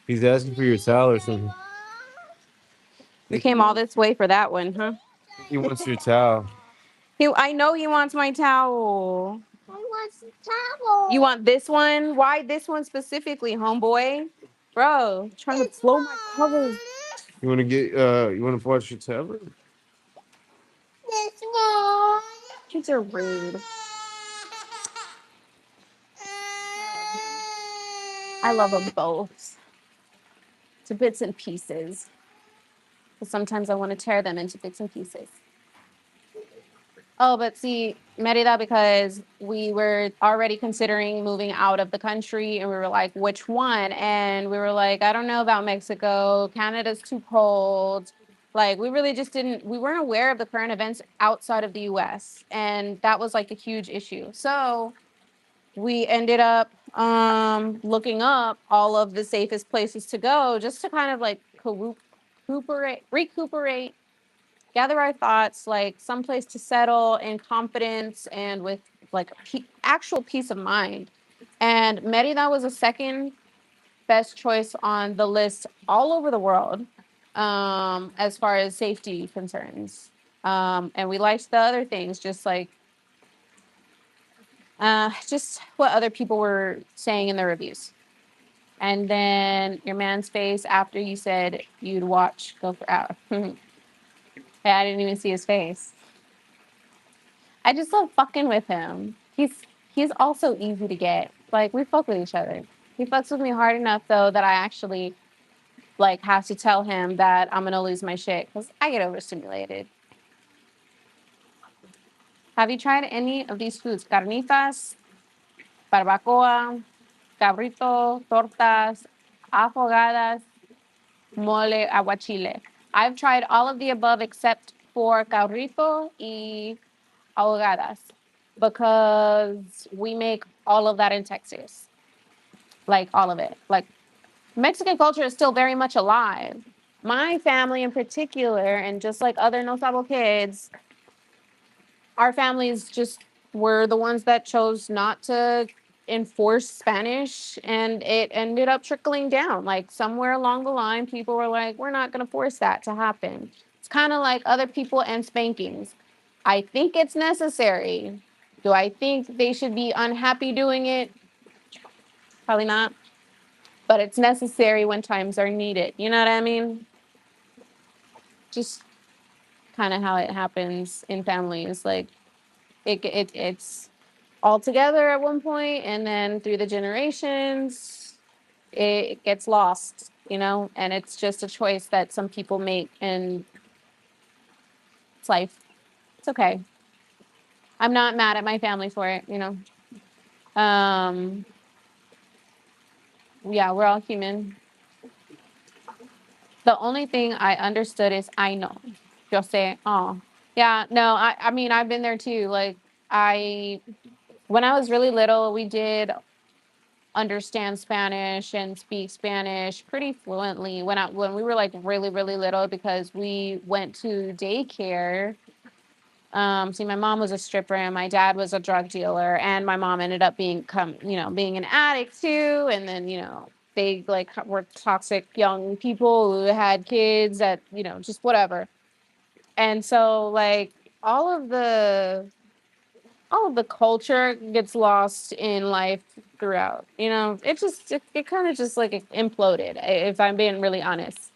He's asking for your towel or something. We came all this way for that one, huh? He wants your towel. I know he wants my towel. You want this one? Why this one specifically, homeboy? Bro, trying to blow my covers. You want to get? You want to watch your tablet? Kids are rude. I love them both to bits and pieces. But sometimes I want to tear them into bits and pieces. Oh, but see, Merida, because we were already considering moving out of the country and we were like, which one? And we were like, I don't know about Mexico. Canada's too cold. Like, we really just didn't, we weren't aware of the current events outside of the US. And that was like a huge issue. So we ended up looking up all of the safest places to go just to kind of like recuperate, gather our thoughts, like someplace to settle in confidence and with like actual peace of mind. And Merida was a second best choice on the list all over the world, as far as safety concerns. And we liked the other things, just what other people were saying in the reviews. And then your man's face after you said you'd watch Gopher Out. I didn't even see his face. I just love fucking with him. He's also easy to get. Like, we fuck with each other. He fucks with me hard enough though that I actually like have to tell him that I'm gonna lose my shit because I get overstimulated. Have you tried any of these foods? Carnitas, barbacoa, cabrito, tortas, afogadas, mole, aguachile. I've tried all of the above except for cabrito y ahogadas because we make all of that in Texas. Like all of it. Like Mexican culture is still very much alive. My family in particular, and just like other No Sabo kids, our families just were the ones that chose not to enforce Spanish, and it ended up trickling down. Like somewhere along the line, people were like, we're not going to force that to happen. It's kind of like other people and spankings. I think it's necessary. Do I think they should be unhappy doing it? Probably not. But it's necessary when times are needed. You know what I mean? Just kind of how it happens in families. Like it's all together at one point, and then through the generations, it gets lost. You know, and it's just a choice that some people make, and it's life. It's okay. I'm not mad at my family for it. You know. Um, yeah, we're all human. The only thing I understood is I know. Yo say, oh, yeah, no, I mean, I've been there too. Like, when I was really little, we did understand Spanish and speak Spanish pretty fluently when we were like really, really little because we went to daycare. See, my mom was a stripper and my dad was a drug dealer, and my mom ended up being an addict too. And then, they like were toxic young people who had kids that, just whatever. And so like all of the all of the culture gets lost in life throughout. It kind of just like imploded, if I'm being really honest.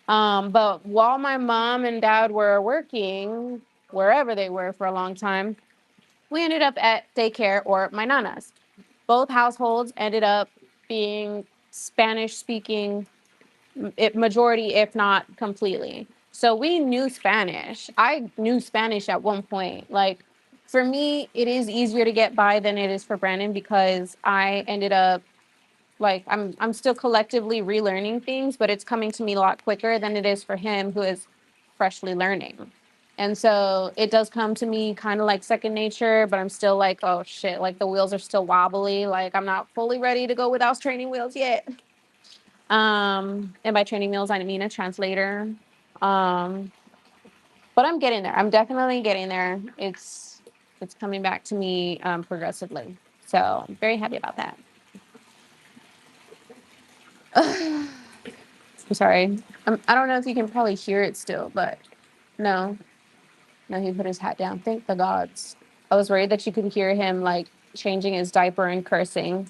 But while my mom and dad were working wherever they were for a long time, we ended up at daycare or my nana's. Both households ended up being Spanish speaking, majority, if not completely. So we knew Spanish. I knew Spanish at one point. Like, for me, it is easier to get by than it is for Brandon because I ended up like I'm still collectively relearning things, but it's coming to me a lot quicker than it is for him who is freshly learning. And so it does come to me kind of like second nature, but I'm still like, oh shit, like the wheels are still wobbly. Like I'm not fully ready to go without training wheels yet. And by training wheels, I mean a translator. Um, but I'm getting there. I'm definitely getting there. It's coming back to me progressively. So I'm very happy about that. I'm sorry. I don't know if you can probably hear it still, but no, he put his hat down. Thank the gods. I was worried that you could hear him like changing his diaper and cursing.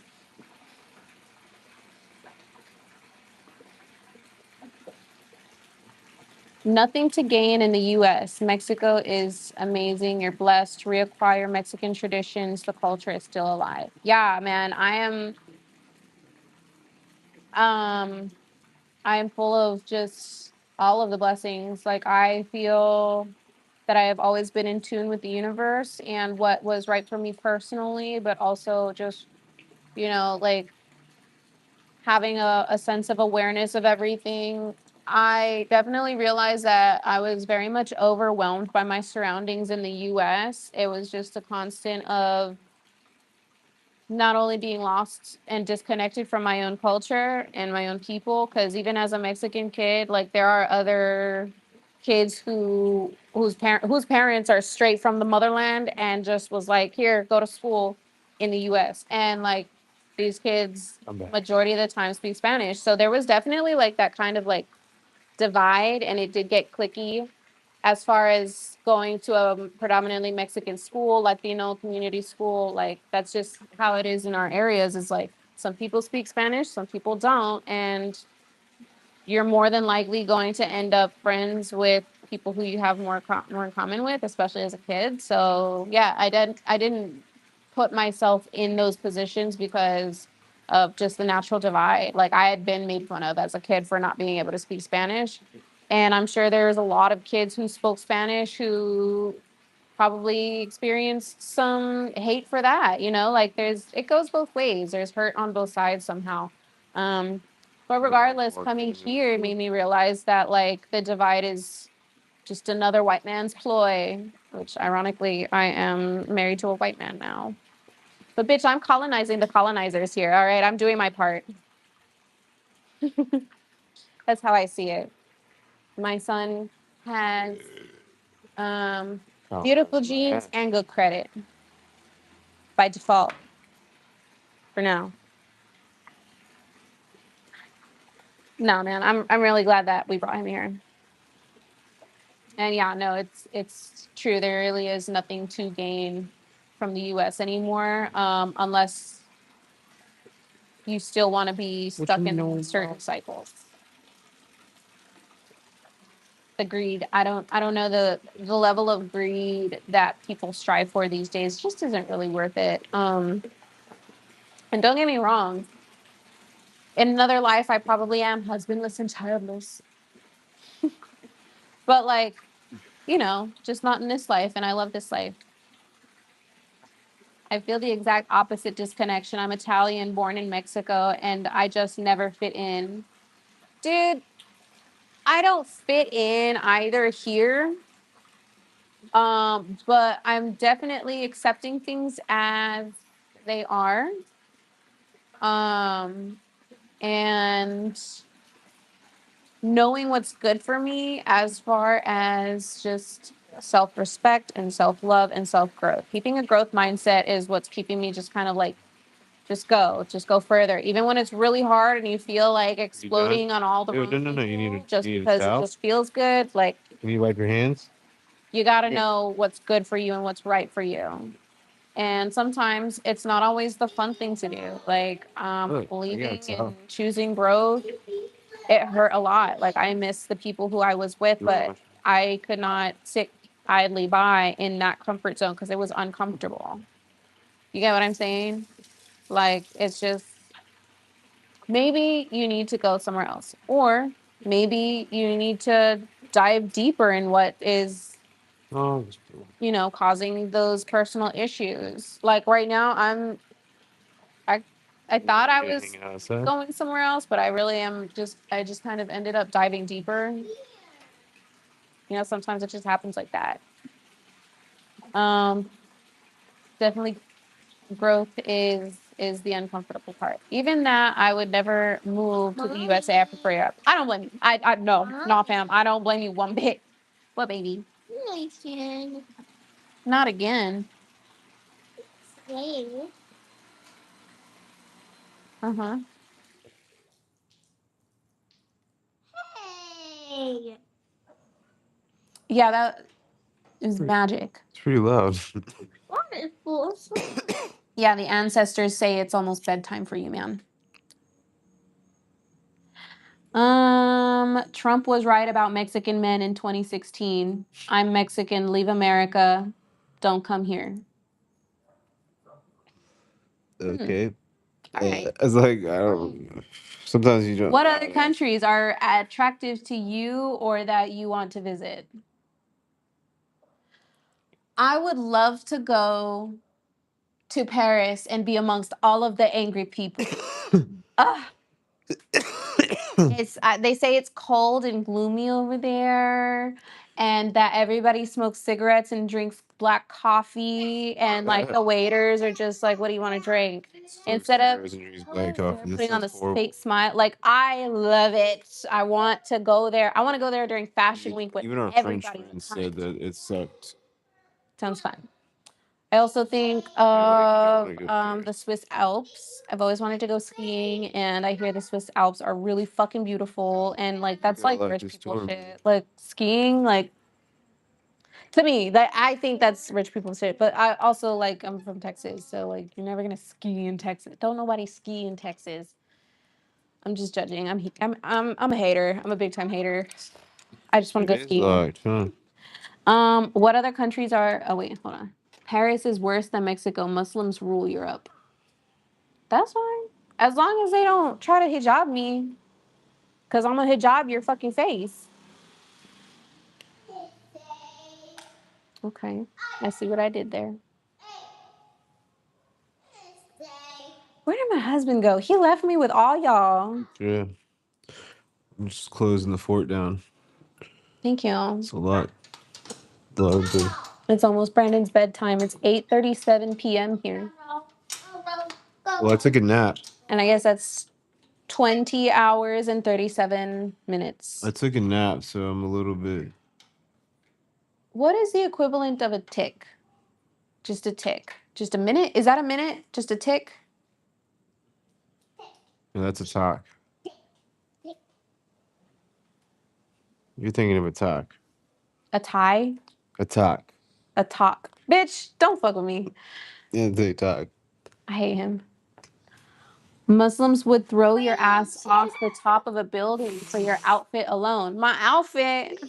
Nothing to gain in the US. Mexico is amazing. You're blessed to reacquire Mexican traditions. The culture is still alive. Yeah, man. Um I am full of just all of the blessings. Like I feel that I have always been in tune with the universe and what was right for me personally, but also just, like having a sense of awareness of everything. I definitely realized that I was very much overwhelmed by my surroundings in the US. It was just a constant of not only being lost and disconnected from my own culture and my own people, because even as a Mexican kid, like there are other kids whose parents are straight from the motherland and just was like, here, go to school in the US. And like these kids majority of the time speak Spanish. So there was definitely like that kind of like divide, and it did get clicky as far as going to a predominantly Mexican school, Latino community school. Like that's just how it is in our areas. Is like some people speak Spanish, some people don't, and you're more than likely going to end up friends with people who you have more in common with, especially as a kid. So yeah, I didn't put myself in those positions because of just the natural divide. Like I had been made fun of as a kid for not being able to speak Spanish. And I'm sure there's a lot of kids who spoke Spanish who probably experienced some hate for that, like it goes both ways. There's hurt on both sides somehow. Um, but regardless, coming here made me realize that like the divide is just another white man's ploy, which ironically I am married to a white man now. But bitch, I'm colonizing the colonizers here. All right, I'm doing my part. That's how I see it. My son has beautiful genes and good credit by default for now. No, man, I'm really glad that we brought him here. And yeah, no, it's true. There really is nothing to gain from the U.S. anymore, unless you still want to be stuck in certain cycles. The greed, I don't know the level of greed that people strive for these days just isn't really worth it. And don't get me wrong, in another life, I probably am husbandless and childless. But like, just not in this life. And I love this life. I feel the exact opposite disconnection. I'm Italian, born in Mexico, and I just never fit in. Dude, I don't fit in either here. But I'm definitely accepting things as they are. Um, and knowing what's good for me as far as just self-respect and self-love and self-growth. Keeping a growth mindset is what's keeping me just kind of like just go further. Even when it's really hard and you feel like exploding on all the wrong No. people, just because it just feels good. Like Can you wipe your hands? you got to know what's good for you and what's right for you. And sometimes it's not always the fun thing to do. Like believing in choosing growth, it hurt a lot. Like I miss the people who I was with, but I could not sit idly by in that comfort zone because it was uncomfortable. You get what I'm saying? Like it's just maybe you need to go somewhere else, or maybe you need to dive deeper in what is causing those personal issues. Like right now i I thought I was going somewhere else, but I really am I just kind of ended up diving deeper. Sometimes it just happens like that. um Definitely growth is the uncomfortable part. Even that, I would never move to the USA. I prefer Europe. I don't blame you. I no, not fam. I don't blame you one bit. What, baby? Not again. Uh huh. Yeah, that is magic. It's pretty loud. Yeah, the ancestors say it's almost bedtime for you, man. Trump was right about Mexican men in 2016. I'm Mexican, leave America, don't come here. Okay. All right. It's like I don't. Sometimes you don't. What other countries are attractive to you or that you want to visit? I would love to go to Paris and be amongst all of the angry people. Ugh. It's they say it's cold and gloomy over there, and that everybody smokes cigarettes and drinks black coffee, and like the waiters are just like, "What do you want to drink?" Instead of black coffee. This putting on sounds this horrible. fake smile. Like I love it. I want to go there. I want to go there during Fashion Week when Even our French everybody friends said that it sucked. sounds fun. I also think I of wanna go there. the Swiss Alps. I've always wanted to go skiing, and I hear the Swiss Alps are really fucking beautiful. And like that's got like luck rich this people storm. shit. Like skiing, like to me, that I think that's rich people shit. But I also like I'm from Texas, so like you're never gonna ski in Texas. Don't nobody ski in Texas. I'm just judging. I'm a hater. I'm a big time hater. I just want to go It skiing. sucked, huh? What other countries are? Oh wait, hold on. Paris is worse than Mexico. Muslims rule Europe. That's fine. As long as they don't try to hijab me, because I'm gonna hijab your fucking face. Okay. I see what I did there. Where did my husband go? He left me with all y'all. Yeah. I'm just closing the fort down. Thank you. It's a lot. Love to. It's almost Brandon's bedtime. It's 8:37 p.m. here. Well, I took a nap. And I guess that's 20 hours and 37 minutes. I took a nap, so I'm a little bit. What is the equivalent of a tick? Just a tick. Just a minute? Is that a minute? Just a tick? Yeah, that's a talk. You're thinking of a talk. A tie? A talk. A talk. Bitch, don't fuck with me. Yeah, they talk. I hate him. Muslims would throw your ass off the top of a building for your outfit alone. My outfit.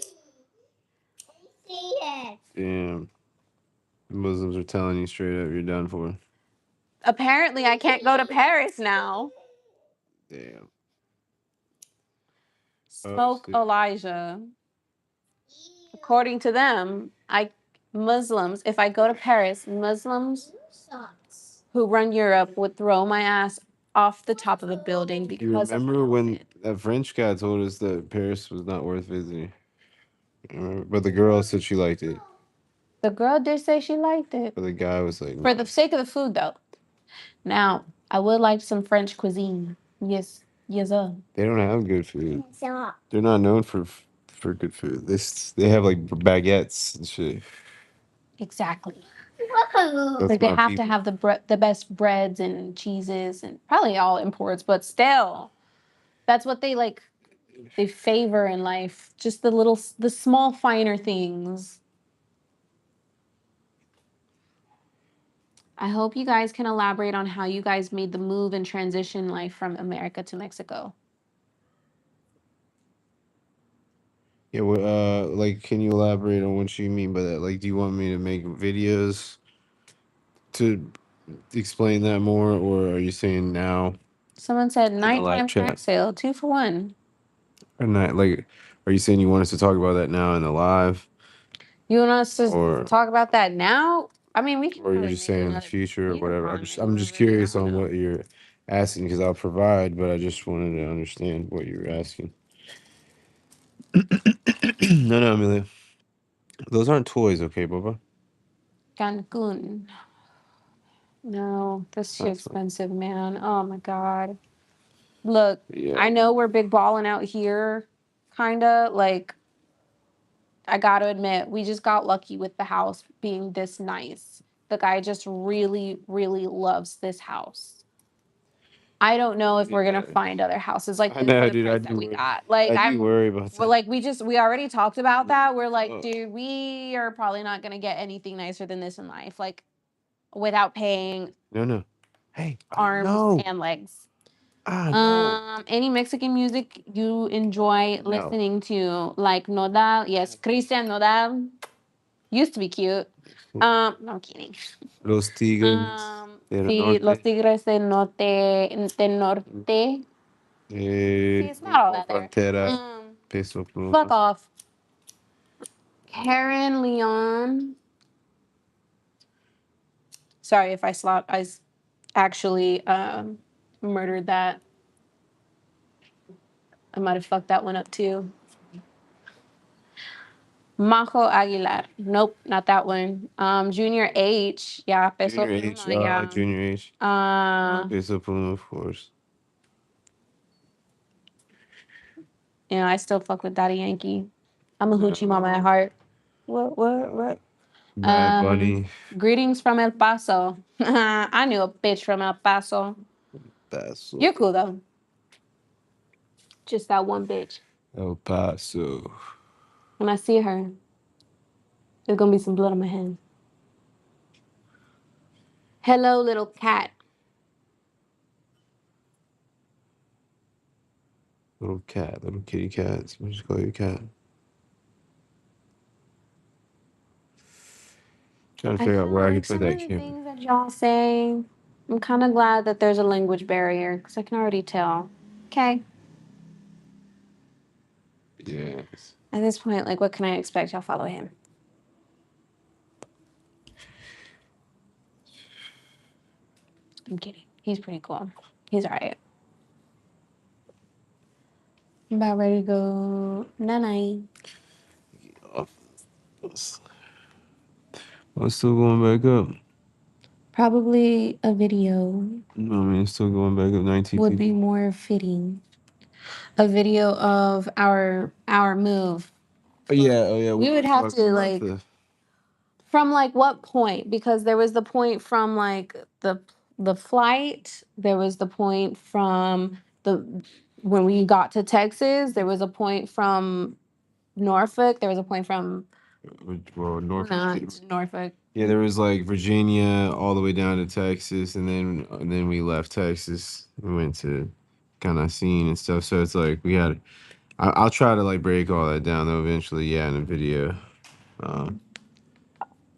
Damn. Muslims are telling you straight up you're done for. Apparently, I can't go to Paris now. Damn. Smoke Elijah. According to them, Muslims, if I go to Paris, Muslims who run Europe would throw my ass off the top of a building because You of remember my when outfit. that French guy told us that Paris was not worth visiting? But the girl said she liked it. The girl did say she liked it. But the guy was like, For no. the sake of the food, though. Now, I would like some French cuisine. Yes, yes, sir. They don't have good food. They're not known for good food. They have like baguettes and shit. Exactly. That's Like they my have to people. have the best breads and cheeses and probably all imports, but still, that's what they like. They favor in life, just the small, finer things. I hope you guys can elaborate on how you guys made the move and transition life from America to Mexico. Yeah, like, can you elaborate on what you mean by that? Like, do you want me to make videos to explain that more, or are you saying now Someone said in the live nighttime crack chat? sale, 2 for 1. Or not? Like, are you saying you want us to talk about that now in the live, You want us to or talk about that now? I mean, we can or you're probably just make saying in the another future or video whatever? on it a I'm little just bit. I curious don't on know. what you're asking because I'll provide, but I just wanted to understand what you're asking. No, Amelia. Those aren't toys, okay, Bubba? Cancun. No, that's too That's fine. expensive, man. Oh my God. Look, Yeah. I know we're big balling out here, kinda. Like, I gotta admit, we just got lucky with the house being this nice. The guy just really, really loves this house. I don't know if we're gonna Yeah. find other houses like I this for know, the dude. I price that do we worry. got. Like I do worry about we're that. like we already talked about that. We're like, Oh. dude, we are probably not gonna get anything nicer than this in life. Like without paying No. Hey. arms No. and legs. No. Any Mexican music you enjoy listening to, like Nodal? Yes, Christian Nodal used to be cute. No, I'm kidding. Los Tigres del Sí, Los Norte. Tigres del Norte. See, it's not all that there. Frontera. Peso Pluma. Fuck off. Karen Leon. Sorry if I actually murdered that. I might have fucked that one up too. Majo Aguilar. Nope, not that one. Junior H. Yeah, Peso Junior H. Pluma, yeah. Junior H. Peso Pluma, of course. I still fuck with Daddy Yankee. I'm a hoochie mama at heart. What? Bad Bunny. Greetings from El Paso. I knew a bitch from El Paso. You're cool though. Just that one bitch. El Paso. When I see her, there's gonna be some blood on my hand. Hello, little cat. Little cat, little kitty cat. Somebody just call you a cat. Trying to figure out where I can put that camera. Things that y'all say, I'm kind of glad that there's a language barrier because I can already tell. Okay. Yes. At this point, like, what can I expect? Y'all follow him. I'm kidding. He's pretty cool. He's all right. I'm about ready to go night. I'm still going back up. Probably a video. No, I mean, it's still going back up 19 would be more fitting. A video of our move. Oh yeah. We would have to like from like what point? Because there was the point from like the flight. There was the point from the when we got to Texas. There was a point from Norfolk. There was a point from Norfolk. Yeah, there was like Virginia all the way down to Texas, and then we left Texas. We went to kind of scene and stuff. So it's like we had. I'll try to like break all that down though eventually. Yeah, in a video.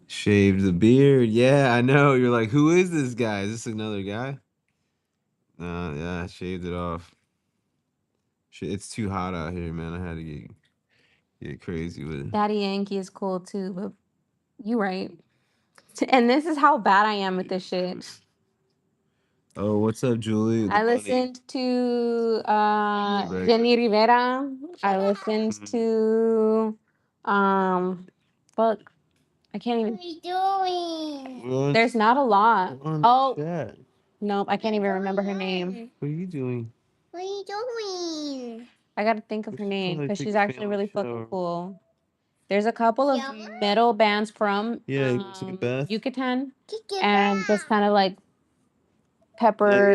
Shaved the beard. Yeah, I know. You're like, who is this guy? Is this another guy? Yeah, I shaved it off. Shit, it's too hot out here, man. I had to get crazy with it. Daddy Yankee is cool too, but you right. And this is how bad I am with this shit. Oh, what's up, Julie? I listened to Jenny Rivera. I listened to fuck. I can't even. What are you doing? There's not a lot. Oh nope, I can't even remember her name. What are you doing? What are you doing? I gotta think of her name because she's actually really fucking cool. There's a couple of metal bands from Yucatan and just kind of like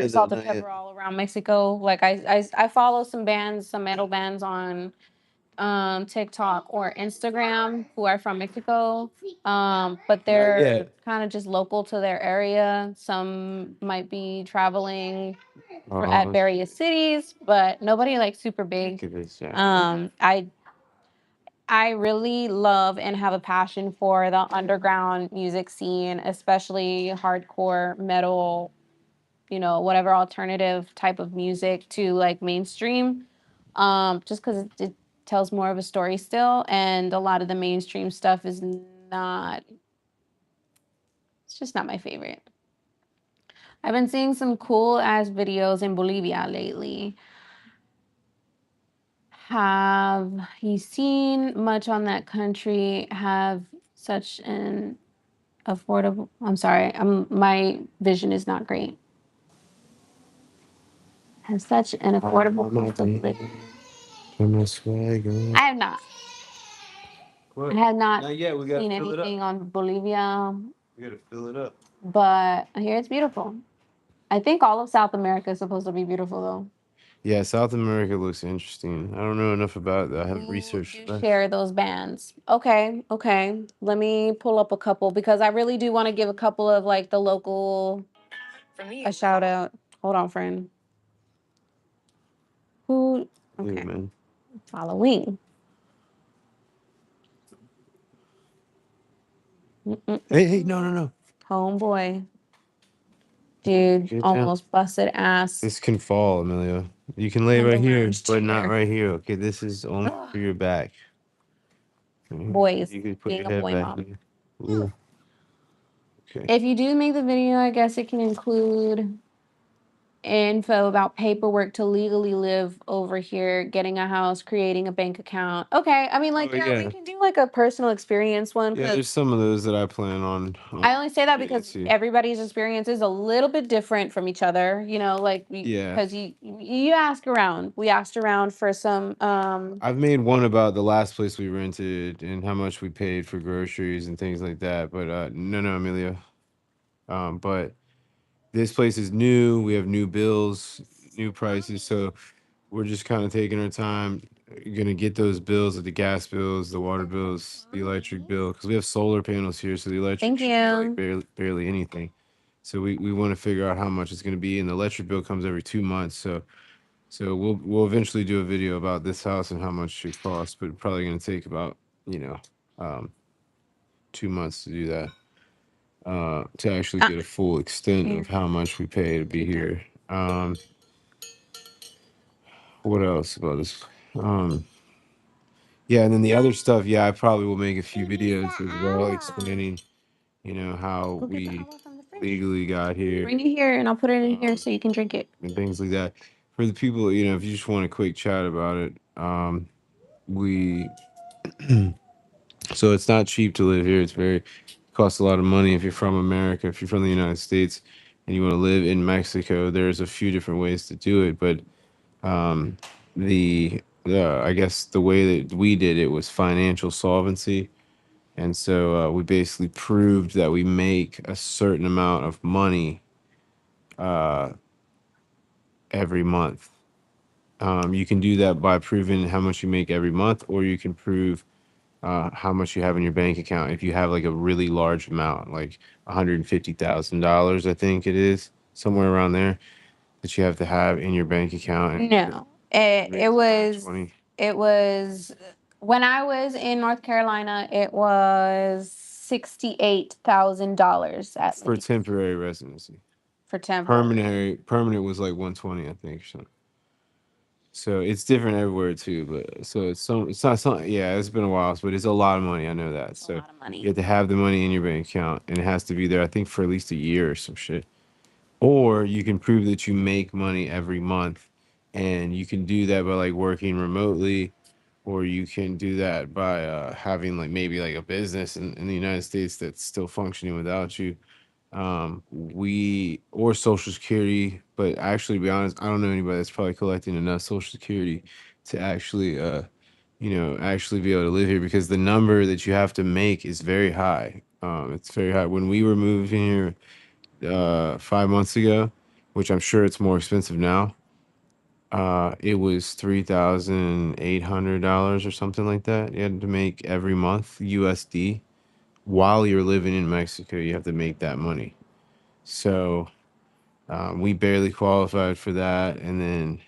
salt and pepper all around Mexico. Like I follow some bands, some metal bands on TikTok or Instagram who are from Mexico. But they're kind of just local to their area. Some might be traveling at various cities, but nobody like super big. I really love and have a passion for the underground music scene, especially hardcore metal, whatever alternative type of music to like mainstream. Just because it tells more of a story still, and a lot of the mainstream stuff is not. It's just not my favorite. I've been seeing some cool ass videos in Bolivia lately. Have you seen much on that country? Have such an affordable. I'm sorry. My vision is not great. Have such an affordable cost of living. I have not. What? I have not seen anything on Bolivia. We gotta fill it up. But I hear it's beautiful. I think all of South America is supposed to be beautiful though. Yeah, South America looks interesting. I don't know enough about it. I haven't researched that. Share those bands. Okay, okay. Let me pull up a couple because I really do want to give a couple of like the local a shout out. Hold on, friend. Who? Yeah, Okay, man. Halloween. Hey, no, no, no. Homeboy, dude, Get down. almost busted ass. This can fall, Amelia. You can lay On the right here, lounge but not chair. right here. Okay, this is only for your back. Boys, You can put being your a head boy back mom. here. Ooh, okay. If you do make the video, I guess it can include info about paperwork to legally live over here, getting a house, creating a bank account. Okay, I mean, like, Oh, yeah, yeah. we can do like a personal experience one Yeah, because there's some of those that I plan on. I only say that getting because into. everybody's experience is a little bit different from each other. You know, like Yeah. because you ask around. We asked around for some. I've made one about the last place we rented and how much we paid for groceries and things like that. But no, no, Amelia. But this place is new. We have new bills, new prices. So we're just kind of taking our time. Gonna get those bills, like the gas bills, the water bills, the electric bill, because we have solar panels here, so the electric Thank should be like you. barely anything. So we want to figure out how much it's gonna be, and the electric bill comes every 2 months. So we'll eventually do a video about this house and how much it costs, but probably gonna take about, you know, um 2 months to do that. To actually Uh, get a full extent here. of how much we pay to be here. What else about this? Yeah, and then the other stuff, yeah, I probably will make a few videos as well explaining, how Go get the we aloe from the fridge. legally got here Bring it here, and I'll put it in here so you can drink it. and things like that. For the people, if you just want a quick chat about it, we so it's not cheap to live here. Costs a lot of money if you're from America, if you're from the United States and you want to live in Mexico, there's a few different ways to do it, but um the I guess the way that we did it was financial solvency. And so we basically proved that we make a certain amount of money uh, every month. You can do that by proving how much you make every month, or you can prove how much you have in your bank account. If you have like a really large amount, like $150,000, I think it is, somewhere around there, that you have to have in your bank account. And No, it raise about 20. it was when I was in North Carolina. It was $68,000 at For least temporary residency. for temporary. Permanent was like 120, I think, or something. So it's different everywhere too, but so it's not something. Yeah, it's been a while, but it's a lot of money. I know that. It's a So lot of you money. have to have the money in your bank account, and it has to be there. I think for at least a year or some shit. Or you can prove that you make money every month, and you can do that by like working remotely, or you can do that by having like maybe like a business in the United States that's still functioning without you. We or Social Security, but actually, to be honest, I don't know anybody that's probably collecting enough Social Security to actually, actually be able to live here, because the number that you have to make is very high. It's very high. When we were moving here 5 months ago, which I'm sure it's more expensive now, it was $3,800 or something like that. You had to make every month USD. While you're living in Mexico, you have to make that money. So we barely qualified for that, and then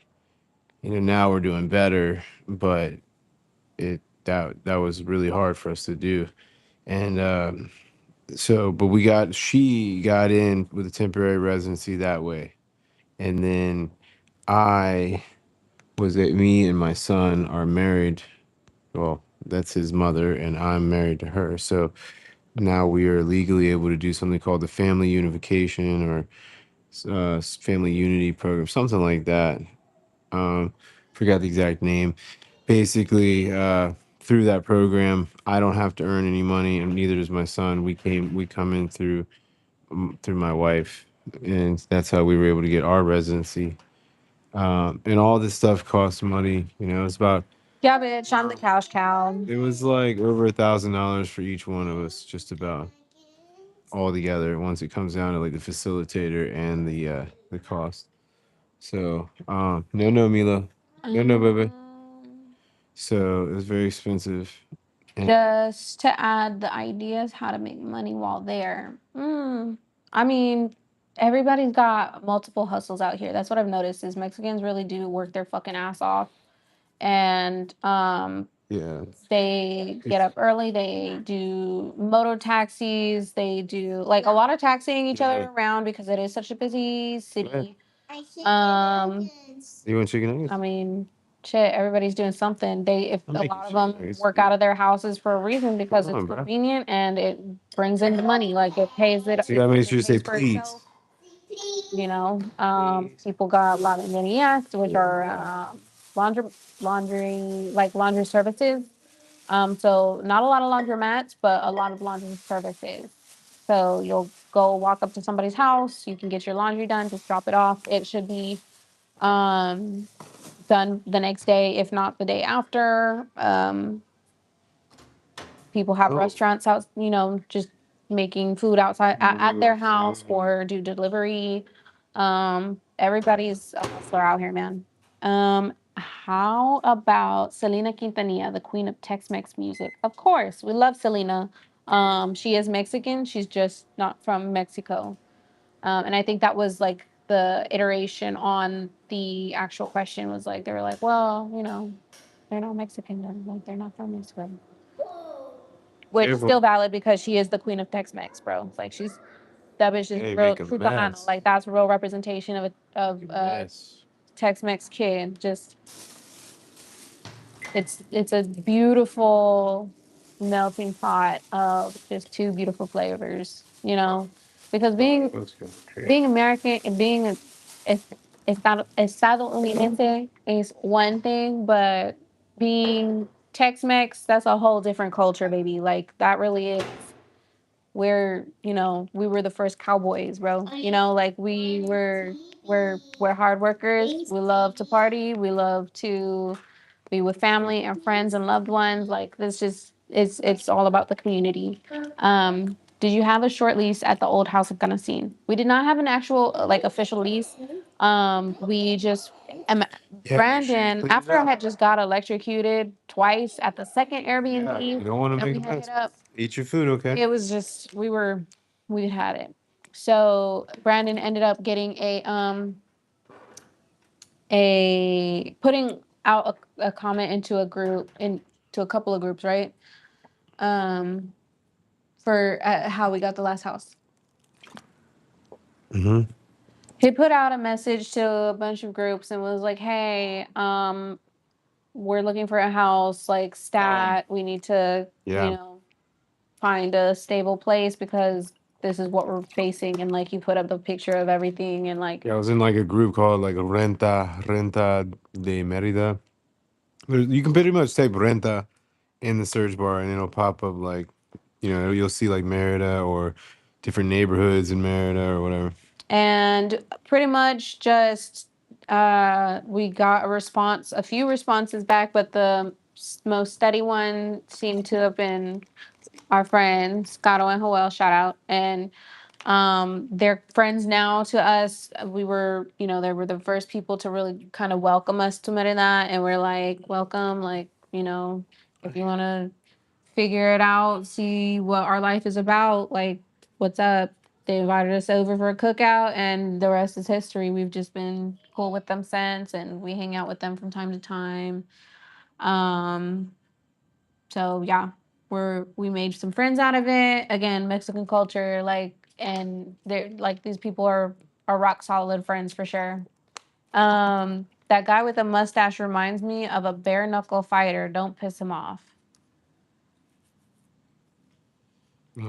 now we're doing better, but that was really hard for us to do. And but she got in with a temporary residency that way, and then I me and my son are married. Well, that's his mother, and I'm married to her. So now we are legally able to do something called the family unification, or family unity program, something like that. um Forgot the exact name. Basically, through that program, I don't have to earn any money, and neither does my son. We come in through my wife, and that's how we were able to get our residency. And all this stuff costs money. It's about Yeah, bitch, I'm the cash cow. it was like over $1,000 for each one of us, just about, all together, once it comes down to like the facilitator and the cost. So, no, Mila. No, baby. Um, So it was very expensive. And just to add the ideas how to make money while there. I mean, everybody's got multiple hustles out here. That's what I've noticed is Mexicans really do work their fucking ass off. And yeah, they get up early, they do moto taxis, they do like a lot of taxiing each other Yeah. around because it is such a busy city. You want chicken nuggets? I mean, shit, everybody's doing something. If I'm a making lot of chicken them nuggets. work out of their houses for a reason because Come it's on, bro. convenient and it brings in the money. Like it pays it. So you gotta make sure you it say pays for please. itself. People got a lot of NES, which are laundry, laundry services. So not a lot of laundromats, but a lot of laundry services. So you'll go walk up to somebody's house, you can get your laundry done, just drop it off. It should be um, done the next day, if not the day after. People have Oh. restaurants out, just making food outside at their house or do delivery. Everybody's a hustler out here, man. How about Selena Quintanilla, the queen of Tex-Mex music? Of course, we love Selena. She is Mexican. She's just not from Mexico. And I think that was like the iteration on the actual question was like, they were like, well, they're not Mexican. Like, they're not from Mexico. Which is Careful. still valid because she is the queen of Tex-Mex, bro. Like that bitch is Hey, real make a Chicano. mess. Like that's real representation of a Yes. Tex-Mex kid. Just it's a beautiful melting pot of just two beautiful flavors, because Let's go. being American and being es- estadounidense is one thing, but being Tex-Mex, that's a whole different culture, baby. Like that really is where, we were the first cowboys, bro. Like we're hard workers. We love to party. We love to be with family and friends and loved ones. Like this just it's all about the community. Did you have a short lease at the old house of Gunnasine? We did not have an actual like official lease. We just Brandon, clean it after I up. had just got electrocuted twice at the second Yeah, Airbnb, you don't want to and make we a hung mess. it up. Eat your food, okay? It was just we had it. So Brandon ended up getting a putting out a comment into a group into a couple of groups, right? Um, for how we got the last house. Mm-hmm. He put out a message to a bunch of groups and was like, "Hey, we're looking for a house, like stat. We need to, Yeah. find a stable place because this is what we're facing." And like, you put up the picture of everything and like, Yeah, I was in like a group called like Renta de Merida. You can pretty much type Renta in the search bar and it'll pop up like, you'll see like Merida or different neighborhoods in Merida or whatever. and pretty much just we got a few responses back, but the most steady one seemed to have been our friends Scotto and Joel, shout out. And they're friends now to us. We were, they were the first people to really kind of welcome us to Merida, and we're like, welcome, like, if you want to figure it out, see what our life is about, like, what's up? They invited us over for a cookout, and the rest is history. We've just been cool with them since, and we hang out with them from time to time. Um, so yeah, we made some friends out of it. Again, Mexican culture, like, and they're like these people are rock solid friends for sure. That guy with a mustache reminds me of a bare knuckle fighter. Don't piss him off.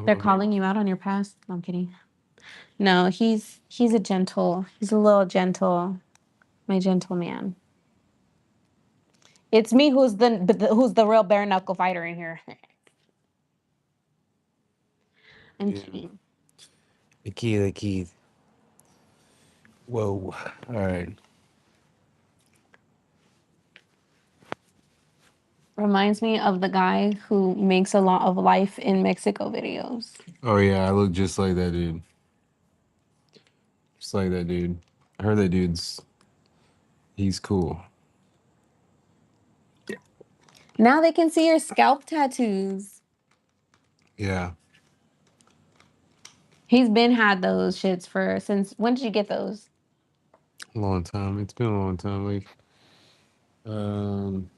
They're calling you out on your past. No, I'm kidding. No, he's a gentle. He's a little gentle. My gentle man. It's me who's the real bare knuckle fighter in here. I'm Yeah. kidding. The key. Whoa. All right. Reminds me of the guy who makes a lot of life in Mexico videos. Oh yeah, I look just like that dude. Just like that dude. I heard that dude's He's cool. Now they can see your scalp tattoos. Yeah. He's been had those shits for since when did you get those? A long time. It's been a long time. Um,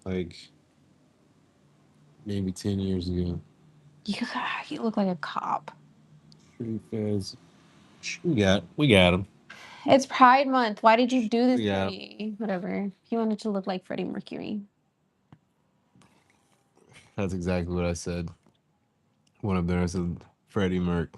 like maybe 10 years ago. You look like a cop. Street Feds. We got him. It's Pride Month. Why did you do this Yeah. to me? Whatever. He wanted to look like Freddie Mercury. That's exactly what I said. One of them said Freddie Merc.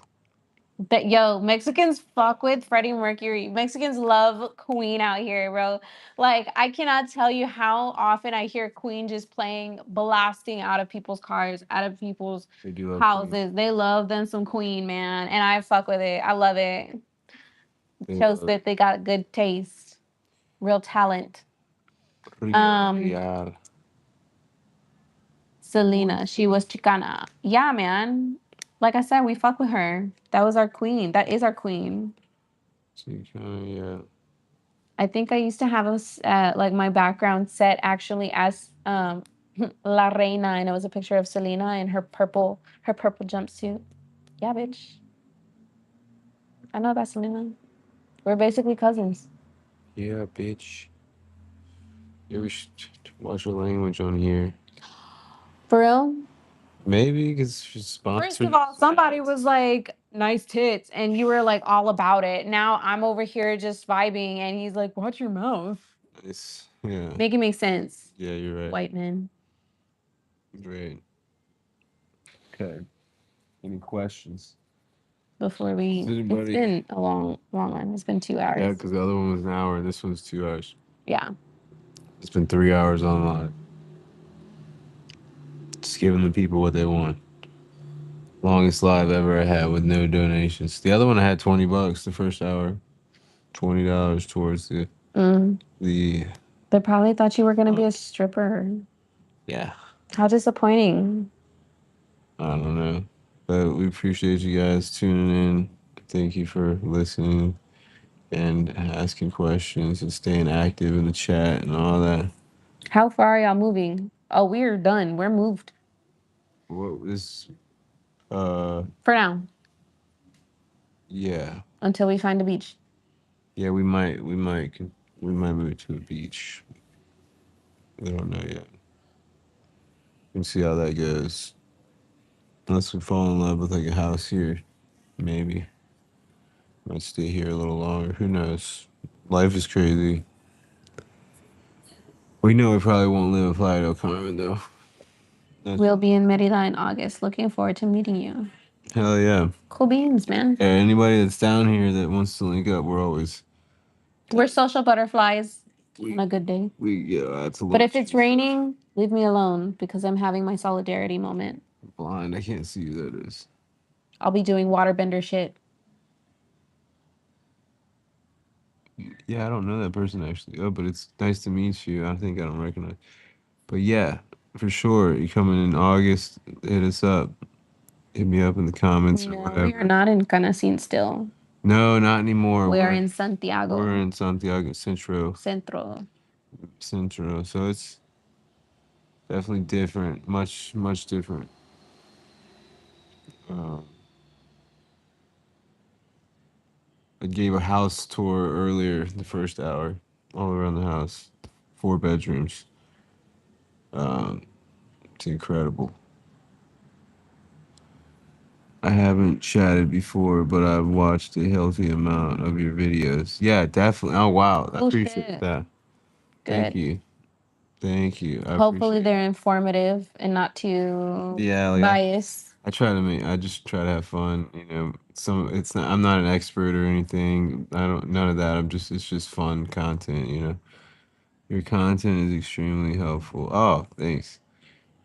That yo, Mexicans fuck with Freddie Mercury. Mexicans love Queen out here, bro. Like I cannot tell you how often I hear Queen just playing, blasting out of people's cars, out of people's They do love houses. Queen. They love them some Queen, man, and I fuck with it. I love it. They Shows love that they got good taste, real talent. Real. Selena, she was Chicana. Yeah, man. Like I said, we fuck with her. That was our queen. That is our queen. Yeah. I think I used to have like my background set actually as La Reina, and it was a picture of Selena in her purple jumpsuit. Yeah, bitch. I know about Selena. We're basically cousins. Yeah, bitch. Yeah, we should watch your language on here. For real? Maybe because she's sponsored. First of all, somebody was like, nice tits, and you were like all about it. Now I'm over here just vibing, and he's like, watch your mouth. Nice. Yeah. Make it make sense. Yeah, you're right. White men. Great. Okay. Any questions? Before we, it's been a long one. It's been 2 hours. Yeah, because the other one was an hour and this one's 2 hours. Yeah. It's been 3 hours online. Just giving the people what they want. Longest live ever I had with no donations. The other one I had $20 the first hour. $20 towards the They probably thought you were gonna be a stripper. Yeah. How disappointing. I don't know. But we appreciate you guys tuning in. Thank you for listening and asking questions and staying active in the chat and all that. How far are y'all moving? Oh, we're done. We're moved. What was for now? Yeah. Until we find a beach. Yeah, we might move to a beach. We don't know yet. We'll see how that goes. Unless we fall in love with like a house here, maybe. Might stay here a little longer. Who knows? Life is crazy. We know we probably won't live in Playa del Carmen though. We'll be in Merida in August. Looking forward to meeting you. Hell yeah. Cool beans, man. Yeah, anybody that's down here that wants to link up, we're social butterflies on a good day. That's a little. But if it's raining, leave me alone because I'm having my solidarity moment. Blind, I can't see who that is. I'll be doing waterbender shit. Yeah, I don't know that person actually. Oh, but it's nice to meet you. I think I don't recognize. But yeah, for sure. You coming in August, hit us up. Hit me up in the comments or whatever. We are not in Canacín still. No, not anymore. We are in Santiago. We're in Santiago Centro. Centro. So it's definitely different. Much different. I gave a house tour earlier, the first hour, all around the house. 4 bedrooms. It's incredible. I haven't chatted before, but I've watched a healthy amount of your videos. Yeah, definitely. Oh, wow. I appreciate that. Good. Thank you. Hopefully they're informative and not too biased. I just try to have fun, you know. I'm not an expert or anything. None of that. It's just fun content, you know. Your content is extremely helpful. Oh, thanks.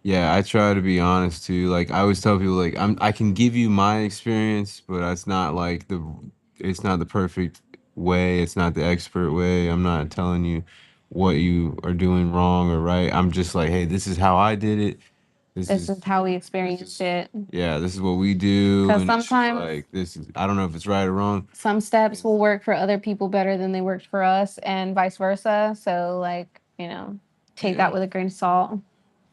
Yeah, I try to be honest too. Like I always tell people, like I can give you my experience, but it's not the perfect way. It's not the expert way. I'm not telling you what you are doing wrong or right. I'm just like, hey, this is how I did it. This is how we experienced it. Yeah, this is what we do. 'Cause And it's just sometimes- like, this is, I don't know if it's right or wrong. Some steps will work for other people better than they worked for us, and vice versa. So, like, you know, take Yeah. that with a grain of salt.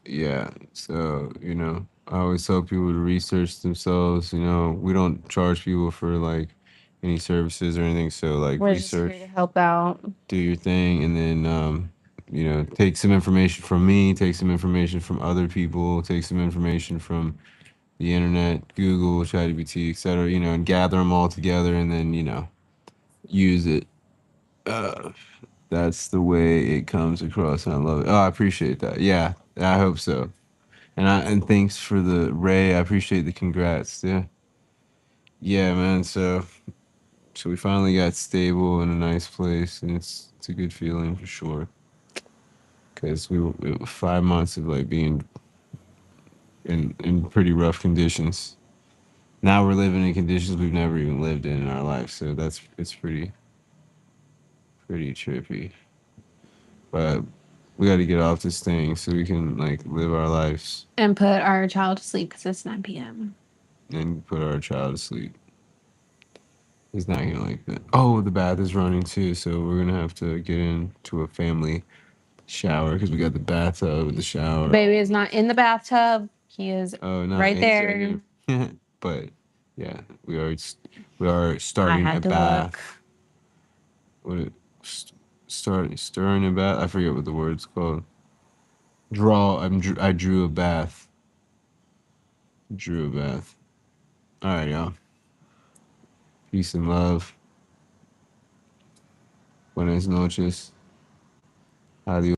Yeah. So, you know, I always tell people to research themselves. You know, we don't charge people for like any services or anything. So, like, We're just research, here to help out. do your thing, and then, you know, take some information from me, take some information from other people, take some information from the internet, Google, ChatGPT, etc. You know, and gather them all together, and then, you know, use it. That's the way it comes across, and I love it. Oh, I appreciate that. Yeah, I hope so. And thanks for the Ray. I appreciate the congrats. Yeah, yeah, man. So we finally got stable in a nice place, and it's a good feeling for sure. Because it was 5 months of like being in pretty rough conditions. Now we're living in conditions we've never even lived in our life. So it's pretty trippy. But we got to get off this thing so we can like live our lives And put our child to sleep because it's 9 p.m. and put our child to sleep. He's not gonna like that. Oh, the bath is running too, so we're gonna have to get into a family shower because we got the bathtub with the shower. Baby is not in the bathtub. He is Oh, no, right there. But yeah, we are starting I had a to bath. look. What stirring a bath? I forget what the word's called. I drew a bath. Drew a bath. All right, y'all. Peace and love. Buenas noches. Adios.